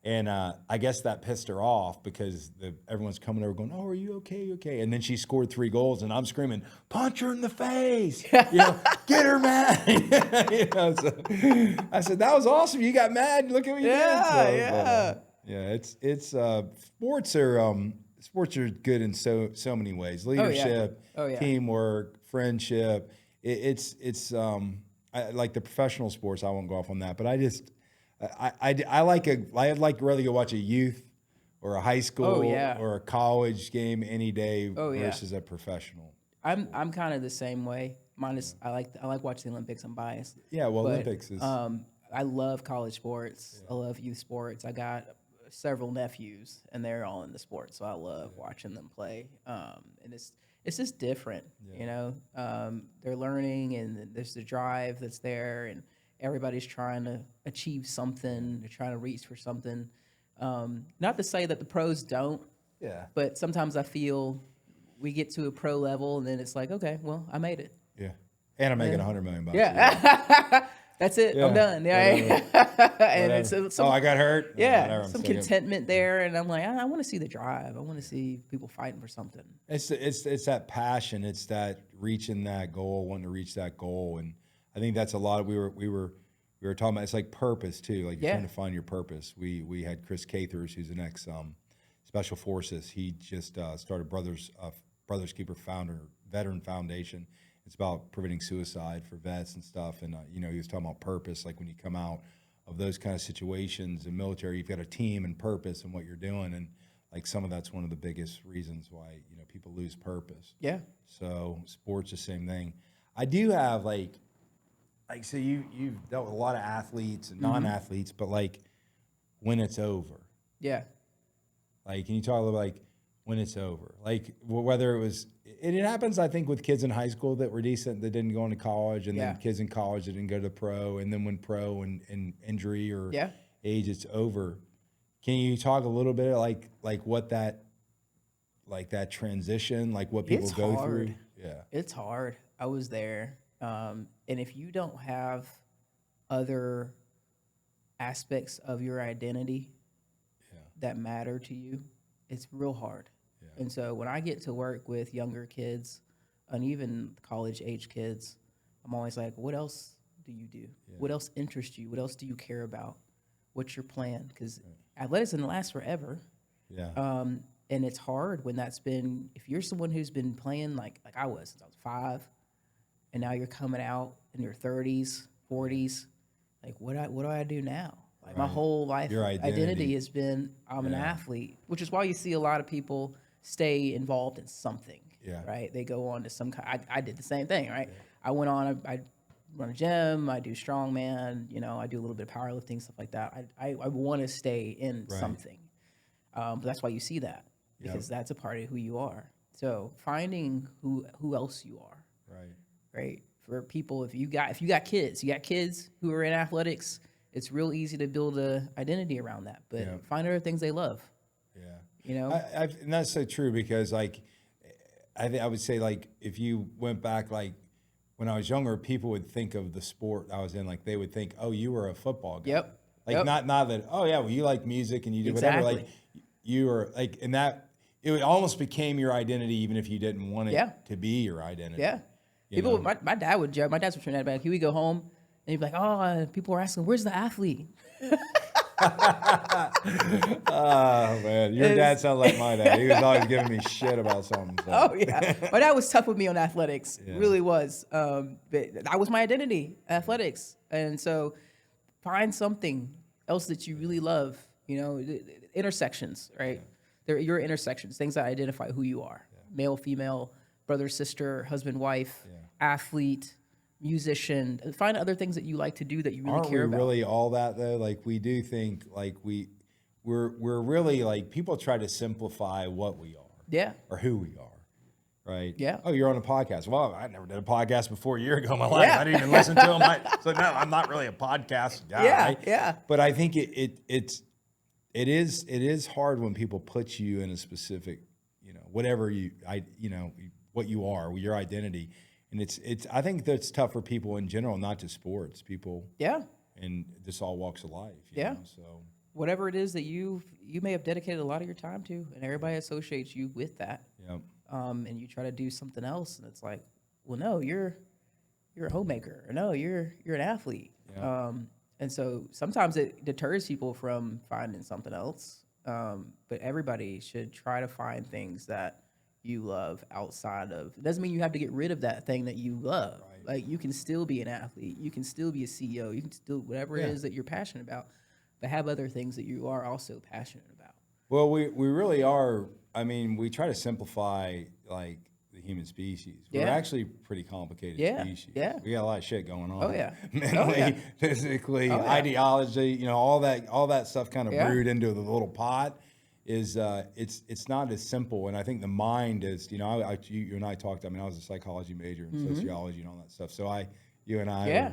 And I guess that pissed her off because everyone's coming over going, oh, are you okay? You okay? And then she scored 3 goals, and I'm screaming, punch her in the face. Get her mad. So I said, that was awesome. You got mad. Look at what you did. It's sports are good in so many ways. Leadership, teamwork, friendship. It's like the professional sports. I won't go off on that, but I'd like rather go watch a youth or a high school or a college game any day versus a professional. I'm kind of the same way. Minus I like watching the Olympics. I'm biased. Yeah, well, Olympics is. I love college sports. I love youth sports. I got several nephews, and they're all in the sport, so I love watching them play. And it's just different, They're learning, and there's the drive that's there, and everybody's trying to achieve something. They're trying to reach for something. Not to say that the pros don't. Yeah. But sometimes I feel we get to a pro level, and then it's like, okay, well, I made it. Yeah. And I'm making $100 million. Yeah. That's it. Yeah. I'm done. Yeah. And it's I got hurt. Yeah. Some contentment there, and I'm like, I want to see the drive. I want to see people fighting for something. It's that passion. It's that reaching that goal, wanting to reach that goal, and I think that's a lot of we were talking about. It's like purpose too. Like you're trying to find your purpose. We had Chris Cathers, who's an ex Special Forces. He just started Brothers Keeper Veteran Foundation. It's about preventing suicide for vets and stuff. And he was talking about purpose. Like when you come out of those kind of situations in military, you've got a team and purpose in what you're doing. And like some of that's one of the biggest reasons why people lose purpose. Yeah. So sports, the same thing. I do have so you've dealt with a lot of athletes and non-athletes, but like when it's over. Yeah. Like, can you talk a little like when it's over? Like whether it was, and it happens, I think, with kids in high school that were decent that didn't go into college, and then kids in college that didn't go to pro, and then when pro and injury or age, it's over. Can you talk a little bit like what that transition, like what people go through? Yeah. It's hard. I was there. And if you don't have other aspects of your identity that matter to you, it's real hard. Yeah. And so when I get to work with younger kids and even college-age kids, I'm always like, what else do you do? Yeah. What else interests you? What else do you care about? What's your plan? Because athleticism lasts forever. Yeah. And it's hard when if you're someone who's been playing like I was since I was 5, and now you're coming out in your 30s, 40s, like what do I do now? Like my whole life identity has been I'm an athlete, which is why you see a lot of people stay involved in something. Yeah. Right? They go on to some kind. I did the same thing. Right? Yeah. I went on. I run a gym. I do strongman. I do a little bit of powerlifting, stuff like that. I want to stay in something. But that's why you see that, because that's a part of who you are. So finding who else you are. Right. For people, if you got kids who are in athletics, it's real easy to build a identity around that. But find other things they love. Yeah. And that's so true, because like I would say, like, if you went back, like when I was younger, people would think of the sport I was in, like they would think, oh, you were a football guy. Yep. Like not that, oh yeah, well, you like music and you do whatever. Like you were like, and that it almost became your identity, even if you didn't want it to be your identity. Yeah. My dad would joke. My dad's from Trinidad. He would go home, you'd be like, oh, people are asking, where's the athlete? Oh man, your dad sounds like my dad. He was always giving me shit about something. So. Oh yeah, my dad was tough with me on athletics. Really was. But that was my identity, athletics. And so, find something else that you really love. You know, intersections, right? They're your intersections, things that identify who you are: male, female, brother, sister, husband, wife, athlete, musician. Find other things that you like to do that you really care about. Aren't we really all that though? Like we do think like we're really like people try to simplify what we are. Yeah. Or who we are. Right? Yeah. Oh, you're on a podcast. Well, I never did a podcast before a year ago in my life. I didn't even listen to them. So no, I'm not really a podcast guy. Yeah. Yeah. But I think it is hard when people put you in a specific, whatever what you are, your identity. And I think that's tough for people in general, not just sports, people. Yeah. In just all walks of life. You know, so whatever it is that you may have dedicated a lot of your time to, and everybody associates you with that. Yep. And you try to do something else, and it's like, well, no, you're a homemaker, or no, you're an athlete. Yeah. And so sometimes it deters people from finding something else. But everybody should try to find things that you love outside of. It doesn't mean you have to get rid of that thing that you love. Right. Like you can still be an athlete, you can still be a CEO, you can still whatever it is that you're passionate about, but have other things that you are also passionate about. Well, we really are. I mean, we try to simplify like the human species. We're actually pretty complicated species. Yeah. We got a lot of shit going on. Oh yeah. Mentally, physically, ideology, all that stuff kind of brewed into the little pot. Is it's not as simple, and I think the mind is. You and I talked. I mean, I was a psychology major and sociology and all that stuff. So you and I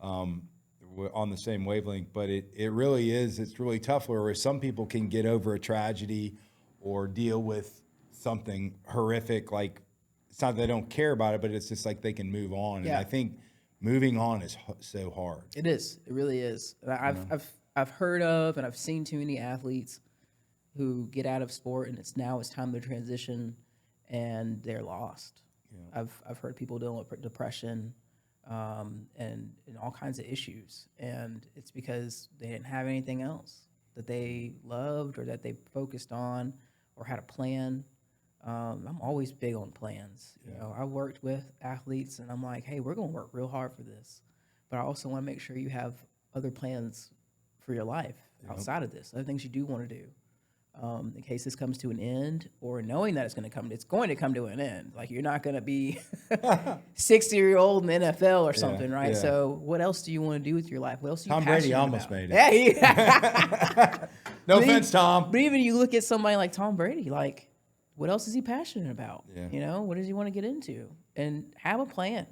were on the same wavelength. But it really is. It's really tough. Where some people can get over a tragedy or deal with something horrific. Like it's not that they don't care about it, but it's just like they can move on. Yeah. And I think moving on is so hard. It is. It really is. I've heard of and I've seen too many athletes who get out of sport and it's time to transition and they're lost. Yeah. I've heard people dealing with depression and all kinds of issues, and it's because they didn't have anything else that they loved or that they focused on or had a plan. I'm always big on plans. I worked with athletes and I'm like, hey, we're going to work real hard for this, but I also want to make sure you have other plans for your life outside of this, other things you do want to do. In case this comes to an end, or knowing that it's going to come to an end. Like you're not going to be 60-year-old in the NFL or something, right? Yeah. So what else do you want to do with your life? What else are you passionate Brady almost about? made it. Yeah. No offense, Tom. But even you look at somebody like Tom Brady, like what else is he passionate about? Yeah. What does he want to get into? And have a plan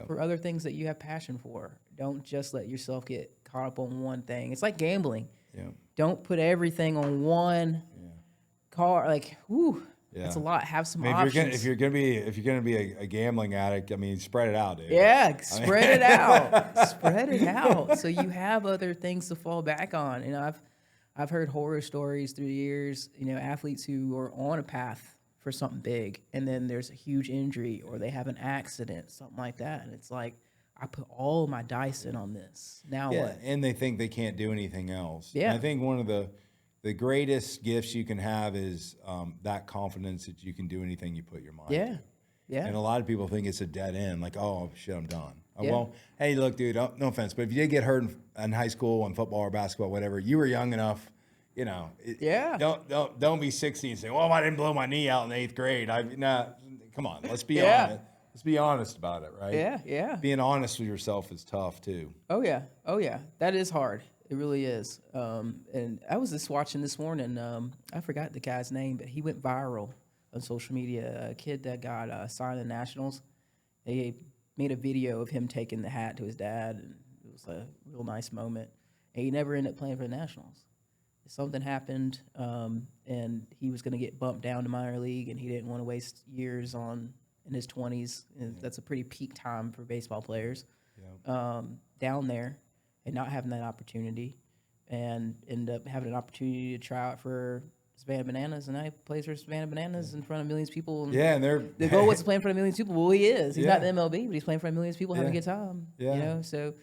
for other things that you have passion for. Don't just let yourself get caught up on one thing. It's like gambling. Yeah. Don't put everything on one car. Like, that's a lot. Have some options. If you're gonna be a gambling addict, I mean, spread it out, dude. Yeah, spread it out. Spread it out. So you have other things to fall back on. I've heard horror stories through the years. Athletes who are on a path for something big, and then there's a huge injury, or they have an accident, something like that, and it's like, I put all my dice in on this. Now what? And they think they can't do anything else. Yeah. And I think one of the greatest gifts you can have is that confidence that you can do anything you put your mind to. Yeah. And a lot of people think it's a dead end. Like, oh, shit, I'm done. Well, hey, look, dude, no offense, but if you did get hurt in high school, in football or basketball, whatever, you were young enough, Don't be 60 and say, well, I didn't blow my knee out in the 8th grade. Come on, let's be honest. Let's be honest about it, right? Yeah. Being honest with yourself is tough too. Oh yeah. That is hard. It really is. And I was just watching this morning. I forgot the guy's name, but he went viral on social media. A kid that got signed to Nationals. They made a video of him taking the hat to his dad, and it was a real nice moment. And he never ended up playing for the Nationals. Something happened, and he was going to get bumped down to minor league, and he didn't want to waste years in his 20s. And that's a pretty peak time for baseball players. Down there and not having that opportunity, and end up having an opportunity to try out for Savannah Bananas, and I plays for Savannah Bananas in front of millions of people. And the goal was to play in front of millions of people. Well, he is. He's not in the MLB, but he's playing in front of millions of people having a good time. So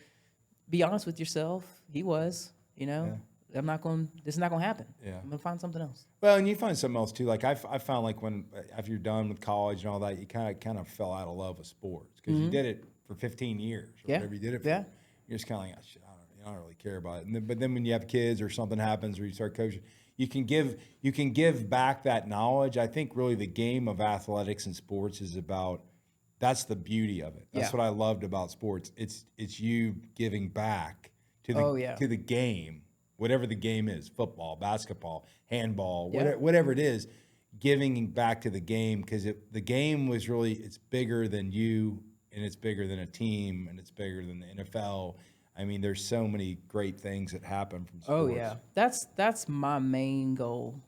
be honest with yourself. He was, you know, this is not going to happen. Yeah. I'm going to find something else. Well, and you find something else too. Like I found like when after you're done with college and all that, you kind of fell out of love with sports because you did it for 15 years or whatever you did it for. Yeah. You're just kind of like, oh, shit, I don't really care about it. But then when you have kids or something happens or you start coaching, you can give back that knowledge. I think really the game of athletics and sports is about. That's the beauty of it. That's what I loved about sports. It's you giving back to the game, whatever the game is, football, basketball, handball, whatever it is, giving back to the game because the game was really, it's bigger than you and it's bigger than a team and it's bigger than the NFL. I mean, there's so many great things that happen from sports. Oh yeah, that's my main goal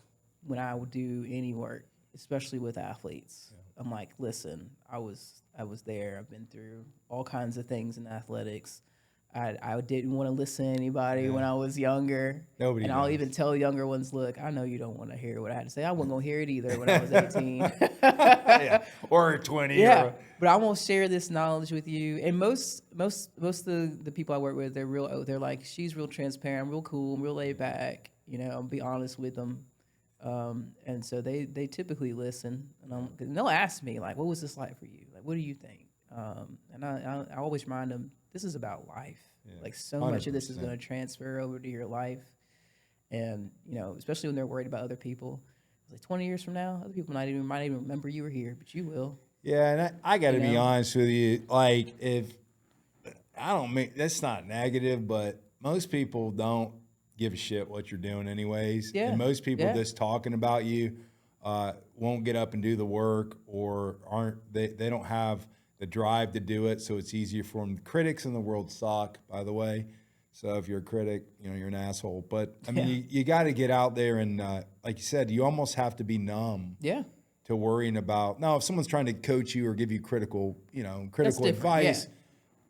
when I would do any work, especially with athletes. Yeah. I'm like, listen, I was there. I've been through all kinds of things in athletics. I didn't want to listen to anybody when I was younger. Nobody and does. I'll even tell younger ones, look, I know you don't want to hear what I had to say. I wasn't going to hear it either when I was 18. Or 20. Yeah. But I won't share this knowledge with you. And most of the people I work with, they're like, she's real transparent, real cool, real laid back. You know, I'll be honest with them. And so they typically listen, and they'll ask me like, "What was this like for you? Like, what do you think?" And I always remind them, this is about life. Yeah, like so 100%. Much of this is going to transfer over to your life, and you know, especially when they're worried about other people. It's like 20 years from now, other people might even remember you were here, but you will. Yeah, and I got to be honest with you. Like, if I don't make that's not negative, but most people don't give a shit what you're doing anyways. Yeah. And most people just talking about you won't get up and do the work or they don't have the drive to do it, so it's easier for them. Critics in the world suck, by the way. So if you're a critic, you know, you're an asshole. But I mean, you got to get out there and like you said, you almost have to be numb. Yeah. To worrying about now, if someone's trying to coach you or give you critical advice,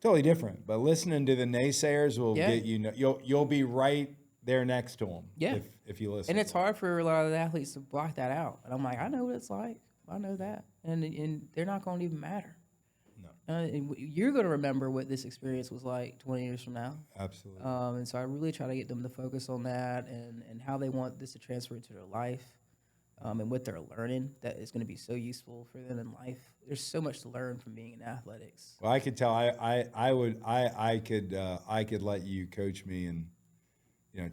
totally different. But listening to the naysayers will get you'll be right there next to them. Yeah. If you listen. And it's hard for a lot of the athletes to block that out. And I'm like, I know what it's like. I know that, and they're not going to even matter. No. You're going to remember what this experience was like 20 years from now. Absolutely. And so I really try to get them to focus on that and how they want this to transfer into their life. And what they're learning that is going to be so useful for them in life. There's so much to learn from being in athletics. Well, I could tell I could let you coach me and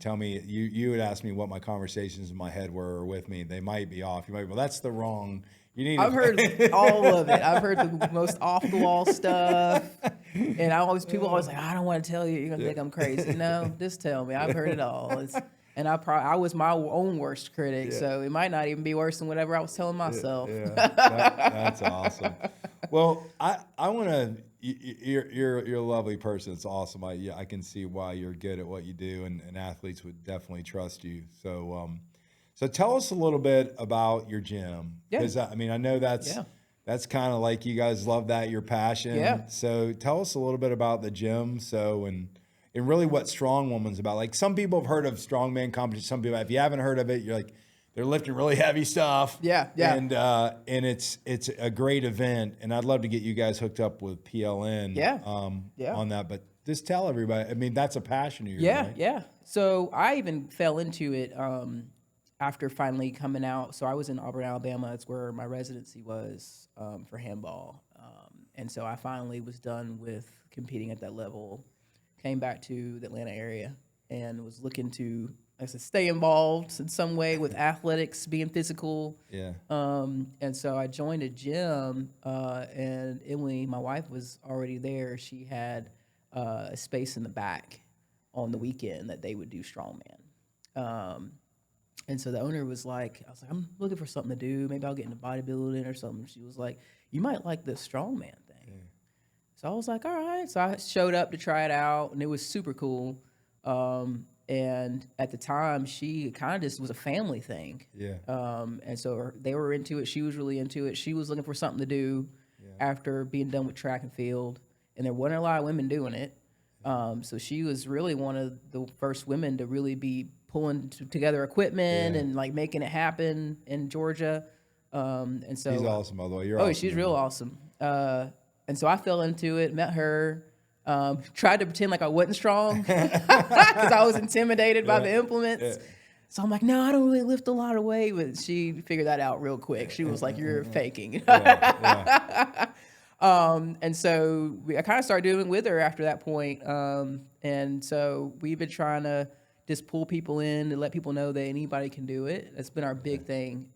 tell me you would ask me what my conversations in my head were with me. They might be off. You might be, well, that's the wrong. You need. I've heard all of it. I've heard the most off the wall stuff, and people always like, I don't want to tell you. You're gonna think I'm crazy. No, just tell me. I've heard it all. And I was my own worst critic, so it might not even be worse than whatever I was telling myself. That's awesome. Well, I want to. You're a lovely person. It's awesome. I can see why you're good at what you do, and athletes would definitely trust you. So tell us a little bit about your gym, because I mean I know that's kind of like you guys love that, your passion. Yeah. So tell us a little bit about the gym. And really what Strong Woman's about. Like some people have heard of strongman competition. Some people, if you haven't heard of it, you're like, they're lifting really heavy stuff. Yeah. And it's a great event. And I'd love to get you guys hooked up with PLN on that. But just tell everybody. I mean, that's a passion of yours. Yeah, right? yeah. So I even fell into it after finally coming out. So I was in Auburn, Alabama. It's where my residency was for handball. And so I finally was done with competing at that level. Came back to the Atlanta area and was looking to, like I said, stay involved in some way with athletics, being physical. Yeah. And so I joined a gym, and Emily, my wife, was already there. She had a space in the back on the weekend that they would do strongman. And so the owner was like, I was like, I'm looking for something to do. Maybe I'll get into bodybuilding or something. She was like, you might like this strongman thing. Yeah. So I was like, all right. So I showed up to try it out, and it was super cool. And at the time, she kind of just was a family thing. Yeah. And so they were into it. She was really into it. She was looking for something to do after being done with track and field. And there wasn't a lot of women doing it. So she was really one of the first women to really be pulling together equipment and like making it happen in Georgia. And so she's awesome, by the way. You're awesome. She's real awesome. And so I fell into it, met her, Tried to pretend like I wasn't strong because I was intimidated by the implements. Yeah. So I'm like, no, I don't really lift a lot of weight. But she figured that out real quick. She was like, you're faking. And so I kind of started doing it with her after that point. And so we've been trying to just pull people in and let people know that anybody can do it. That's been our big thing.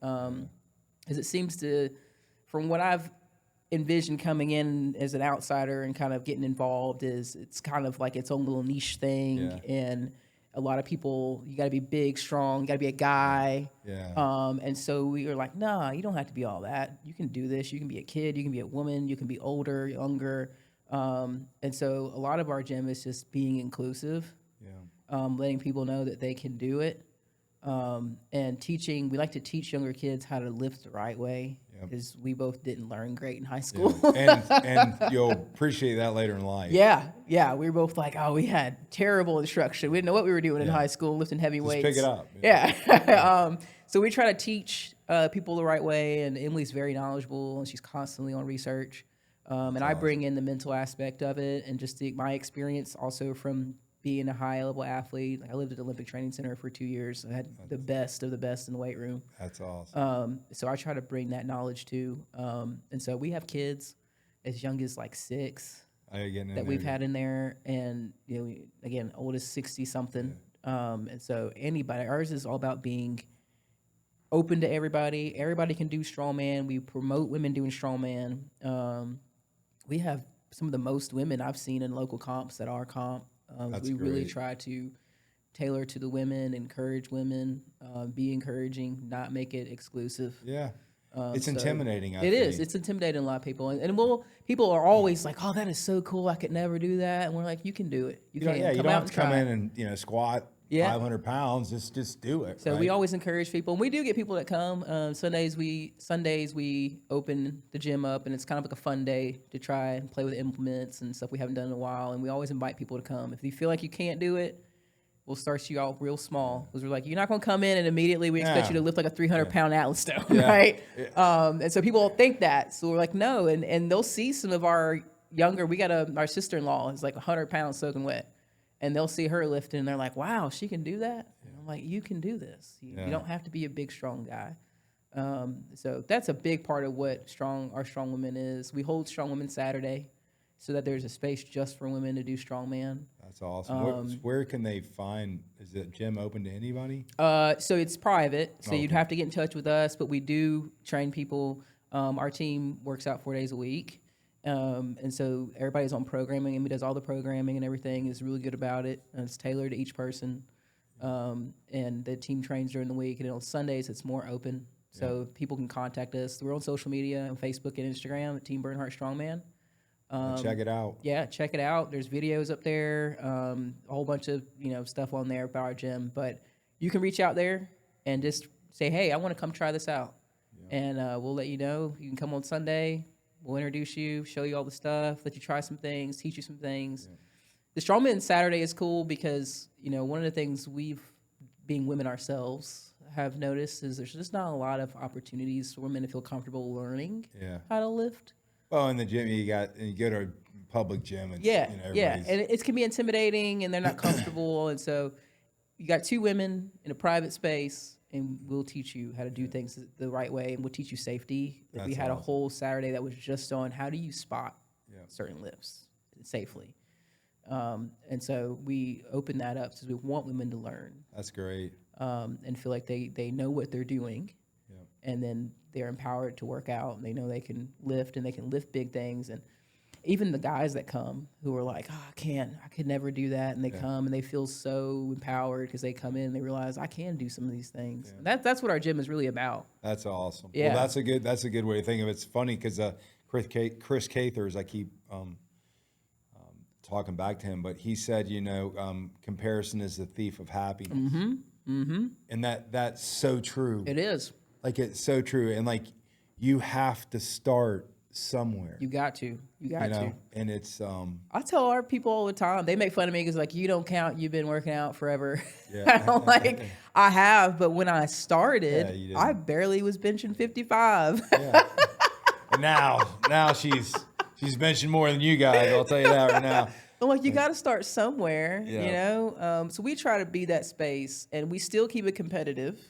As it seems to, from what I've envisioned coming in as an outsider and kind of getting involved, is it's kind of like its own little niche thing. And a lot of people, you got to be big, strong, you got to be a guy. And so we were like, nah, you don't have to be all that. You can do this. You can be a kid. You can be a woman. You can be older, younger. And so a lot of our gym is just being inclusive, letting people know that they can do it. And teaching, we like to teach younger kids how to lift the right way, because we both didn't learn great in high school. And you'll appreciate that later in life. Yeah. We were both like, oh, we had terrible instruction. We didn't know what we were doing in high school, lifting heavy weights. Pick it up. So we try to teach people the right way, and Emily's very knowledgeable, and she's constantly on research. And I bring in the mental aspect of it, and just my experience also from being a high-level athlete. I lived at the Olympic Training Center for 2 years. I had the best of the best in the weight room. That's awesome. So I try to bring that knowledge too. And so we have kids as young as like 6 that we've had in there, and again, oldest 60-something. And so anybody, ours is all about being open to everybody. Everybody can do strongman. We promote women doing strongman. We have some of the most women I've seen in local comps at our comp. We really try to tailor to the women, encourage women, be encouraging, not make it exclusive. It's intimidating. It is. It's intimidating a lot of people, and people are always like, "Oh, that is so cool! I could never do that." And we're like, "You can do it. You can. You don't have to come in and squat 500 pounds. Just do it." So we always encourage people, and we do get people that come. Sundays we open the gym up, and it's kind of like a fun day to try and play with implements and stuff we haven't done in a while. And we always invite people to come. If you feel like you can't do it, we'll start you out real small, because we're like, you're not going to come in and immediately we expect you to lift like a 300-pound Atlas stone, right? And so people think that. So we're like, no, and they'll see some of our younger. We got our sister-in-law is like 100 pounds soaking wet. And they'll see her lifting, and they're like, wow, she can do that? And I'm like, you can do this. You don't have to be a big, strong guy. So that's a big part of what our Strong Women is. We hold Strong Women Saturday so that there's a space just for women to do strongman. That's awesome. Where can they find, is the gym open to anybody? So it's private, so you'd have to get in touch with us, but we do train people. Our team works out 4 days a week. And so everybody's on programming, and he does all the programming and everything, is really good about it. And it's tailored to each person. And the team trains during the week, and on Sundays it's more open. So people can contact us. We're on social media, on Facebook and Instagram at Team Bernhardt Strongman. Check it out. Yeah, check it out. There's videos up there, a whole bunch of stuff on there about our gym. But you can reach out there and just say, hey, I want to come try this out. And we'll let you know. You can come on Sunday. We'll introduce you, show you all the stuff, let you try some things, teach you some things. The Strongman Saturday is cool because, one of the things being women ourselves, have noticed is there's just not a lot of opportunities for women to feel comfortable learning how to lift. Well, in the gym, you go to a public gym. And, and it can be intimidating, and they're not comfortable. And so you got 2 women in a private space, and we'll teach you how to do things the right way, and we'll teach you safety. We had a whole Saturday that was just on how do you spot certain lifts safely. And so we open that up because we want women to learn. That's great. And feel like they know what they're doing, and then they're empowered to work out, and they know they can lift, and they can lift big things. And even the guys that come who are like, I could never do that. And they come and they feel so empowered because they come in and they realize I can do some of these things. And that's what our gym is really about. That's awesome. Yeah. Well, that's a good way to think of it. It's funny because Chris Cathers, I keep talking back to him, but he said, comparison is the thief of happiness. And that's so true. It is. Like, it's so true. And like, you have to start somewhere. You got to. And it's I tell our people all the time, they make fun of me because like, you don't count, you've been working out forever. I'm like, I have, but when I started, I barely was benching 55. And now she's benching more than you guys, I'll tell you that right now. I'm like, you got to start somewhere, Yeah. you know? So we try to be that space, and we still keep it competitive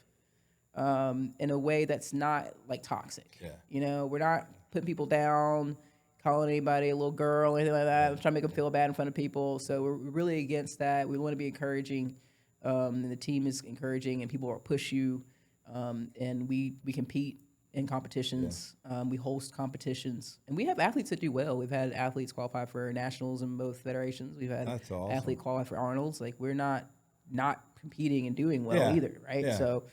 in a way that's not like toxic. Yeah. You know, we're not putting people down, calling anybody a little girl, anything like that, trying to make them feel bad in front of people. So we're really against that. We want to be encouraging, and the team is encouraging, and people push you, and we compete in competitions. We host competitions, and we have athletes that do well. We've had athletes qualify for nationals in both federations. We've had That's awesome. athlete qualify for Arnold's. Like, we're not competing and doing well either, right? Yeah. So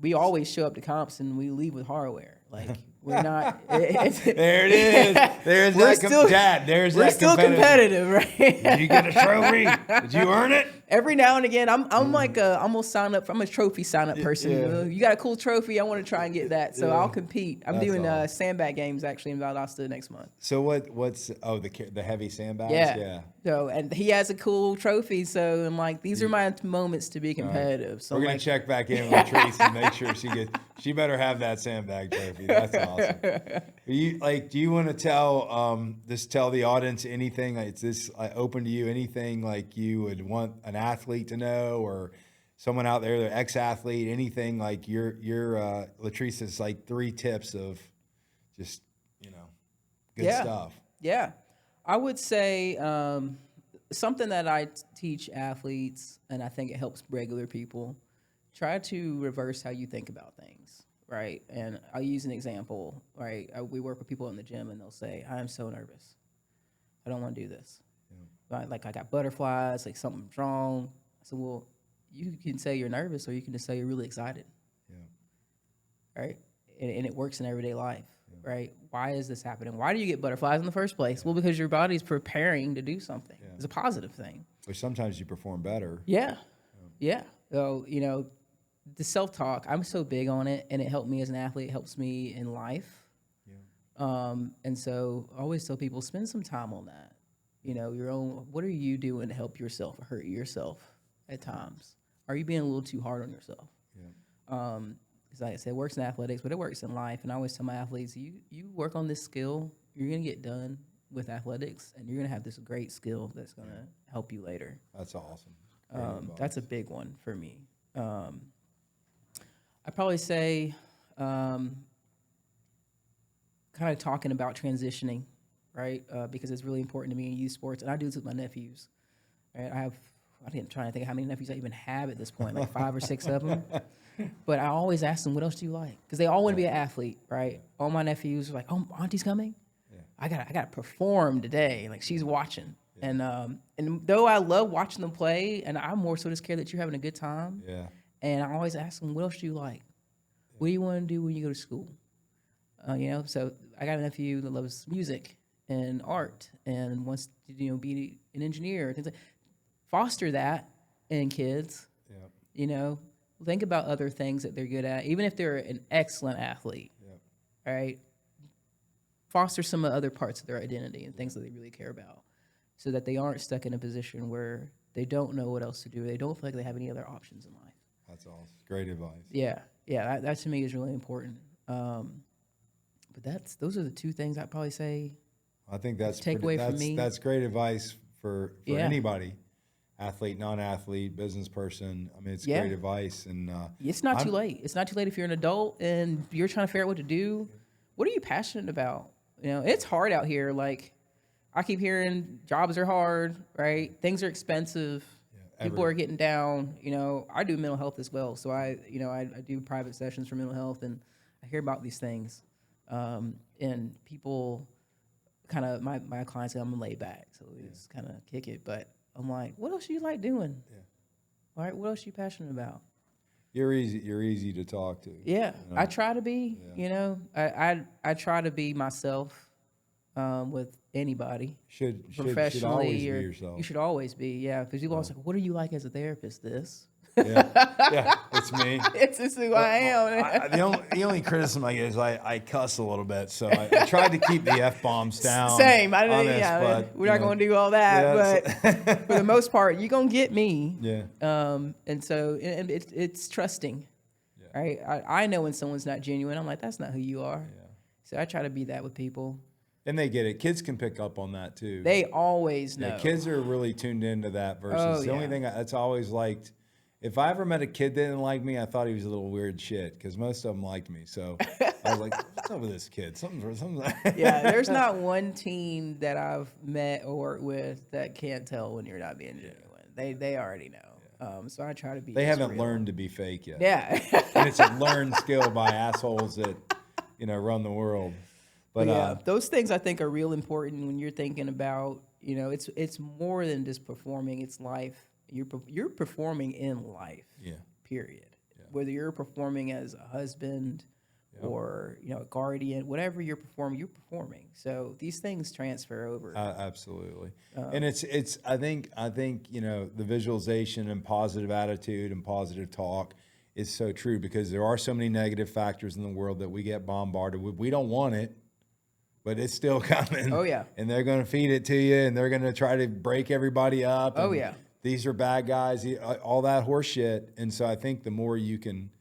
we always show up to comps and we leave with hardware. Like, we're not. There it is. There's We're that. still- Dad, there's We're that still competitive, right? Did you get a trophy? Did you earn it? Every now and again, I'm like I'm gonna sign up. I'm a trophy sign up person. Yeah. You got a cool trophy, I want to try and get that. So Yeah. I'll compete. I'm That's doing awesome. sandbag games actually in Valdosta next month. So what's the heavy sandbags? Yeah. So, and he has a cool trophy. So I'm like, these are my moments to be competitive. So We're I'm gonna like, check back in with Tracy and make sure she better have that sandbag trophy. That's awesome. Do you want to tell the audience anything? Like, is this open to you? Anything like you would want an athlete to know, or someone out there, their ex-athlete, anything like your Latrice's like 3 tips of just, good stuff. Yeah. I would say something that I teach athletes, and I think it helps regular people, try to reverse how you think about things, right? And I'll use an example, right? We work with people in the gym, and they'll say, I'm so nervous. I don't want to do this. Right? Like, I got butterflies, like something's wrong. I said, well, you can say you're nervous, or you can just say you're really excited. Yeah. Right? And it works in everyday life. Right? Why is this happening? Why do you get butterflies in the first place? Well, because your body's preparing to do something. Yeah. It's a positive thing. Which sometimes you perform better. Yeah. So, the self-talk, I'm so big on it, and it helped me as an athlete. It helps me in life. Yeah. And so I always tell people, spend some time on that. What are you doing to help yourself or hurt yourself at times? Are you being a little too hard on yourself? Yeah. Because like I said, it works in athletics, but it works in life. And I always tell my athletes, you work on this skill, you're going to get done with athletics, and you're going to have this great skill that's going to help you later. That's awesome. That's a big one for me. I'd probably say kind of talking about transitioning, right? Because it's really important to me in youth sports, and I do this with my nephews. Right? I didn't try to think of how many nephews I even have at this point, like 5 or 6 of them. But I always ask them, what else do you like? Because they all want to be an athlete, right? All my nephews are like, oh, Auntie's coming? Yeah. I gotta perform today. Like, she's watching. Yeah. And though I love watching them play, and I'm more so just scared that you're having a good time. Yeah. And I always ask them, what else do you like? Yeah. What do you want to do when you go to school? So I got a nephew that loves music and art and wants to, be an engineer. Things like foster that in kids. Yeah. Think about other things that they're good at, even if they're an excellent athlete. Yeah. Right? Foster some of the other parts of their identity and things that they really care about, so that they aren't stuck in a position where they don't know what else to do. They don't feel like they have any other options in life. That's awesome. Great advice. Yeah. That to me is really important. But those are the 2 things I'd probably say. I think that's takeaway from me. That's great advice for anybody. Athlete, non-athlete, business person. I mean, it's great advice. And it's not too late. It's not too late if you're an adult and you're trying to figure out what to do. What are you passionate about? It's hard out here. Like, I keep hearing jobs are hard, right? Things are expensive. Yeah, people are getting down. I do mental health as well. So I do private sessions for mental health, and I hear about these things. And people kind of, my clients say I'm laid back, so we just kind of kick it. But I'm like, what else do you like doing? Yeah. All right, what else are you passionate about? You're easy to talk to. Yeah, I try to be. Yeah. I try to be myself with anybody. Should professionally always be yourself. You should always be. Yeah, because people always like, what are you like as a therapist? This. Yeah, it's me. It's who I am. The only criticism I get is I cuss a little bit, so I tried to keep the F-bombs down. Same. We're not going to do all that, but for the most part, you're going to get me. Yeah. And so it's trusting, right? I know when someone's not genuine. I'm like, that's not who you are. Yeah. So I try to be that with people. And they get it. Kids can pick up on that too. They always know. Yeah, kids are really tuned into that versus the only thing that's always liked. If I ever met a kid that didn't like me, I thought he was a little weird shit because most of them liked me. So I was like, what's up with this kid? Something's. Yeah, there's not one teen that I've met or worked with that can't tell when you're not being genuine. They already know. So I try to be. They haven't real. learned to be fake yet. Yeah. And it's a learned skill by assholes that, run the world. But yeah, those things I think are real important when you're thinking about, it's more than just performing, it's life. You're performing in life. Yeah. Period. Yeah. Whether you're performing as a husband or, a guardian, whatever you're performing. So these things transfer over. Absolutely. And it's I think the visualization and positive attitude and positive talk is so true because there are so many negative factors in the world that we get bombarded with. We don't want it, but it's still coming. Oh, yeah. And they're going to feed it to you, and they're going to try to break everybody up. Oh, yeah. These are bad guys, all that horse shit. And so I think the more you can,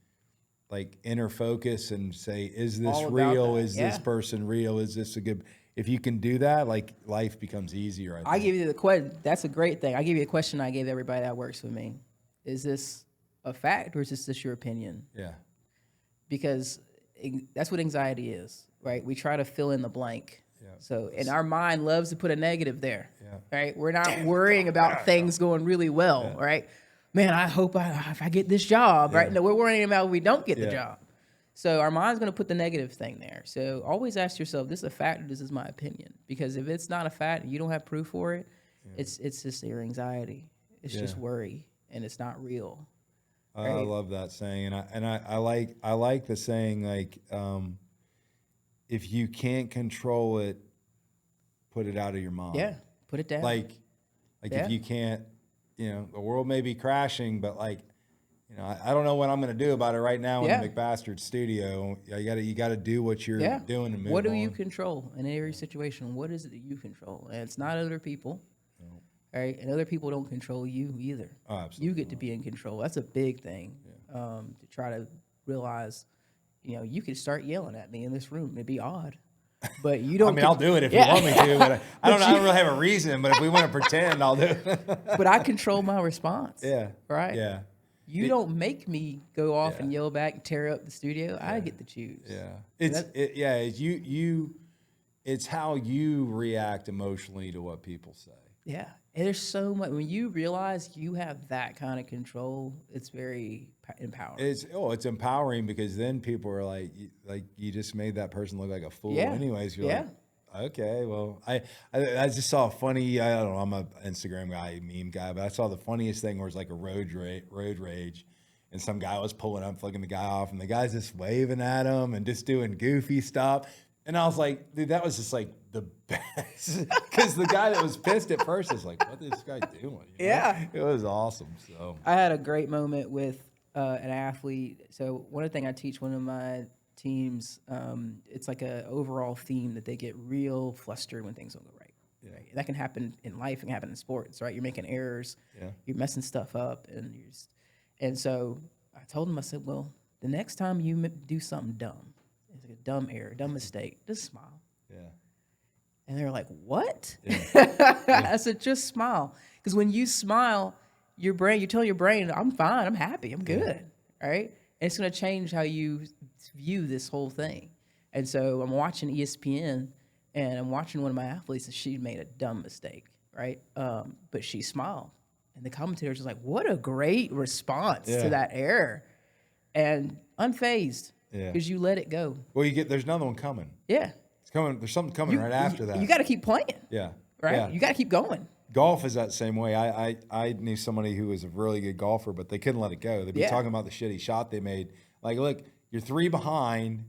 inner focus and say, is this real? Is this person real? Is this a good... If you can do that, life becomes easier, I think. I give you the question. That's a great thing. I give you a question I gave everybody that works with me. Is this a fact or is this just your opinion? Yeah. Because that's what anxiety is, right? We try to fill in the blank. Yeah. So, and our mind loves to put a negative there, right? We're not worrying about things going really well, right? Man, I hope if I get this job, right? No, we're worrying about if we don't get the job. So our mind's going to put the negative thing there. So always ask yourself, this is a fact or this is my opinion? Because if it's not a fact and you don't have proof for it, it's just your anxiety. It's just worry, and it's not real. Right? I love that saying, and I like the saying if you can't control it, put it out of your mind. Yeah, put it down. If you can't, the world may be crashing, but I don't know what I'm going to do about it right now in the McBastard studio. You got to do what you're doing and move What do on. you control in every situation? What is it that you control? And it's not other people, right? And other people don't control you either. Oh, absolutely. You get to be in control. That's a big thing to try to realize. You could start yelling at me in this room. It'd be odd. But you don't. I'll do it if you want me to. But I don't really have a reason. But if we want to pretend, I'll do it. But I control my response. Yeah. Right. Yeah. You don't make me go off and yell back and tear up the studio. I get to choose. Yeah. It's how you react emotionally to what people say. Yeah. And there's so much when you realize you have that kind of control. It's very empowering. It's empowering because then people are like you just made that person look like a fool. Anyways, you're like, okay, well, I just saw a funny. I don't know. I'm an Instagram guy, meme guy, but I saw the funniest thing where it's like a road rage, and some guy was pulling up, flicking the guy off, and the guy's just waving at him and just doing goofy stuff. And I was like, dude, that was just the best because the guy that was pissed at first was like, what is this guy doing? Yeah, it was awesome. So I had a great moment with an athlete. So one of the things I teach one of my teams, it's like a overall theme that they get real flustered when things don't go right. Yeah. Right? That can happen in life, it can happen in sports, right? You're making errors, you're messing stuff up, and so I told him, I said, well, the next time you do something dumb, it's like a dumb error, dumb mistake, just smile. Yeah. And they were like, what? Yeah. I said, just smile, because when you smile, you tell your brain, I'm fine, I'm happy, I'm good, right? And it's going to change how you view this whole thing. And so I'm watching ESPN, and I'm watching one of my athletes, and she made a dumb mistake, right? But she smiled. And the commentator was just like, what a great response to that error. And unfazed, because you let it go. Well, there's another one coming. Yeah. It's coming. There's something coming right after that. You got to keep playing. Yeah. Right? Yeah. You got to keep going. Golf is that same way. I knew somebody who was a really good golfer, but they couldn't let it go. They'd be talking about the shitty shot they made. Like, look, you're 3 behind.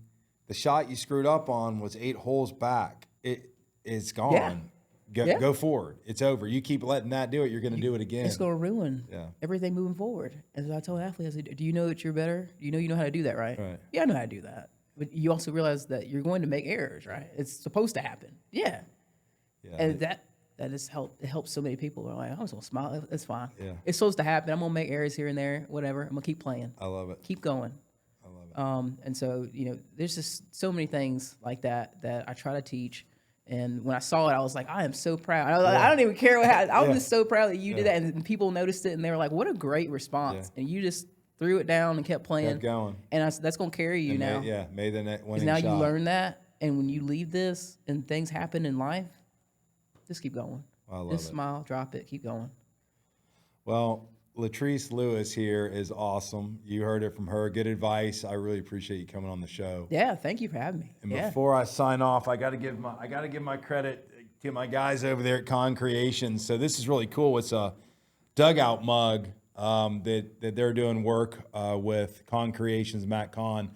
The shot you screwed up on was 8 holes back. It's gone. Go forward. It's over. You keep letting that do it, you're going to do it again. It's going to ruin everything moving forward. And so I told athletes, I said, do you know that you're better? You know how to do that, right? Yeah, I know how to do that. But you also realize that you're going to make errors, right? It's supposed to happen. Yeah. And that has helped. It helps so many people. They're like, I'm just going to smile. It's fine. Yeah. It's supposed to happen. I'm going to make errors here and there, whatever. I'm going to keep playing. I love it. Keep going. I love it. And so, there's just so many things like that I try to teach. And when I saw it, I was like, I am so proud. I was like, I don't even care what happened. I was just so proud that you did that. And people noticed it, and they were like, what a great response. And you just threw it down and kept playing. Kept going. And that's going to carry you now. Made the winning Because now shot. you learn that, and when you leave this and things happen in life, just keep going. I love just it. Smile, drop it, keep going. Well, Latrice Lewis here is awesome. You heard it from her. Good advice. I really appreciate you coming on the show. Yeah, thank you for having me. And before I sign off, I got to give my credit to my guys over there at Con Creations. So this is really cool. It's a dugout mug that they're doing work with Con Creations, Matt Con.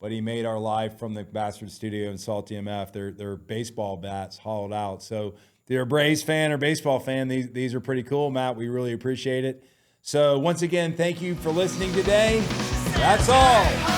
But he made our live from the Bastard Studio in SaltyMF. They're baseball bats hollowed out. So if you're a Braves fan or baseball fan, these are pretty cool, Matt. We really appreciate it. So once again, thank you for listening today. That's all.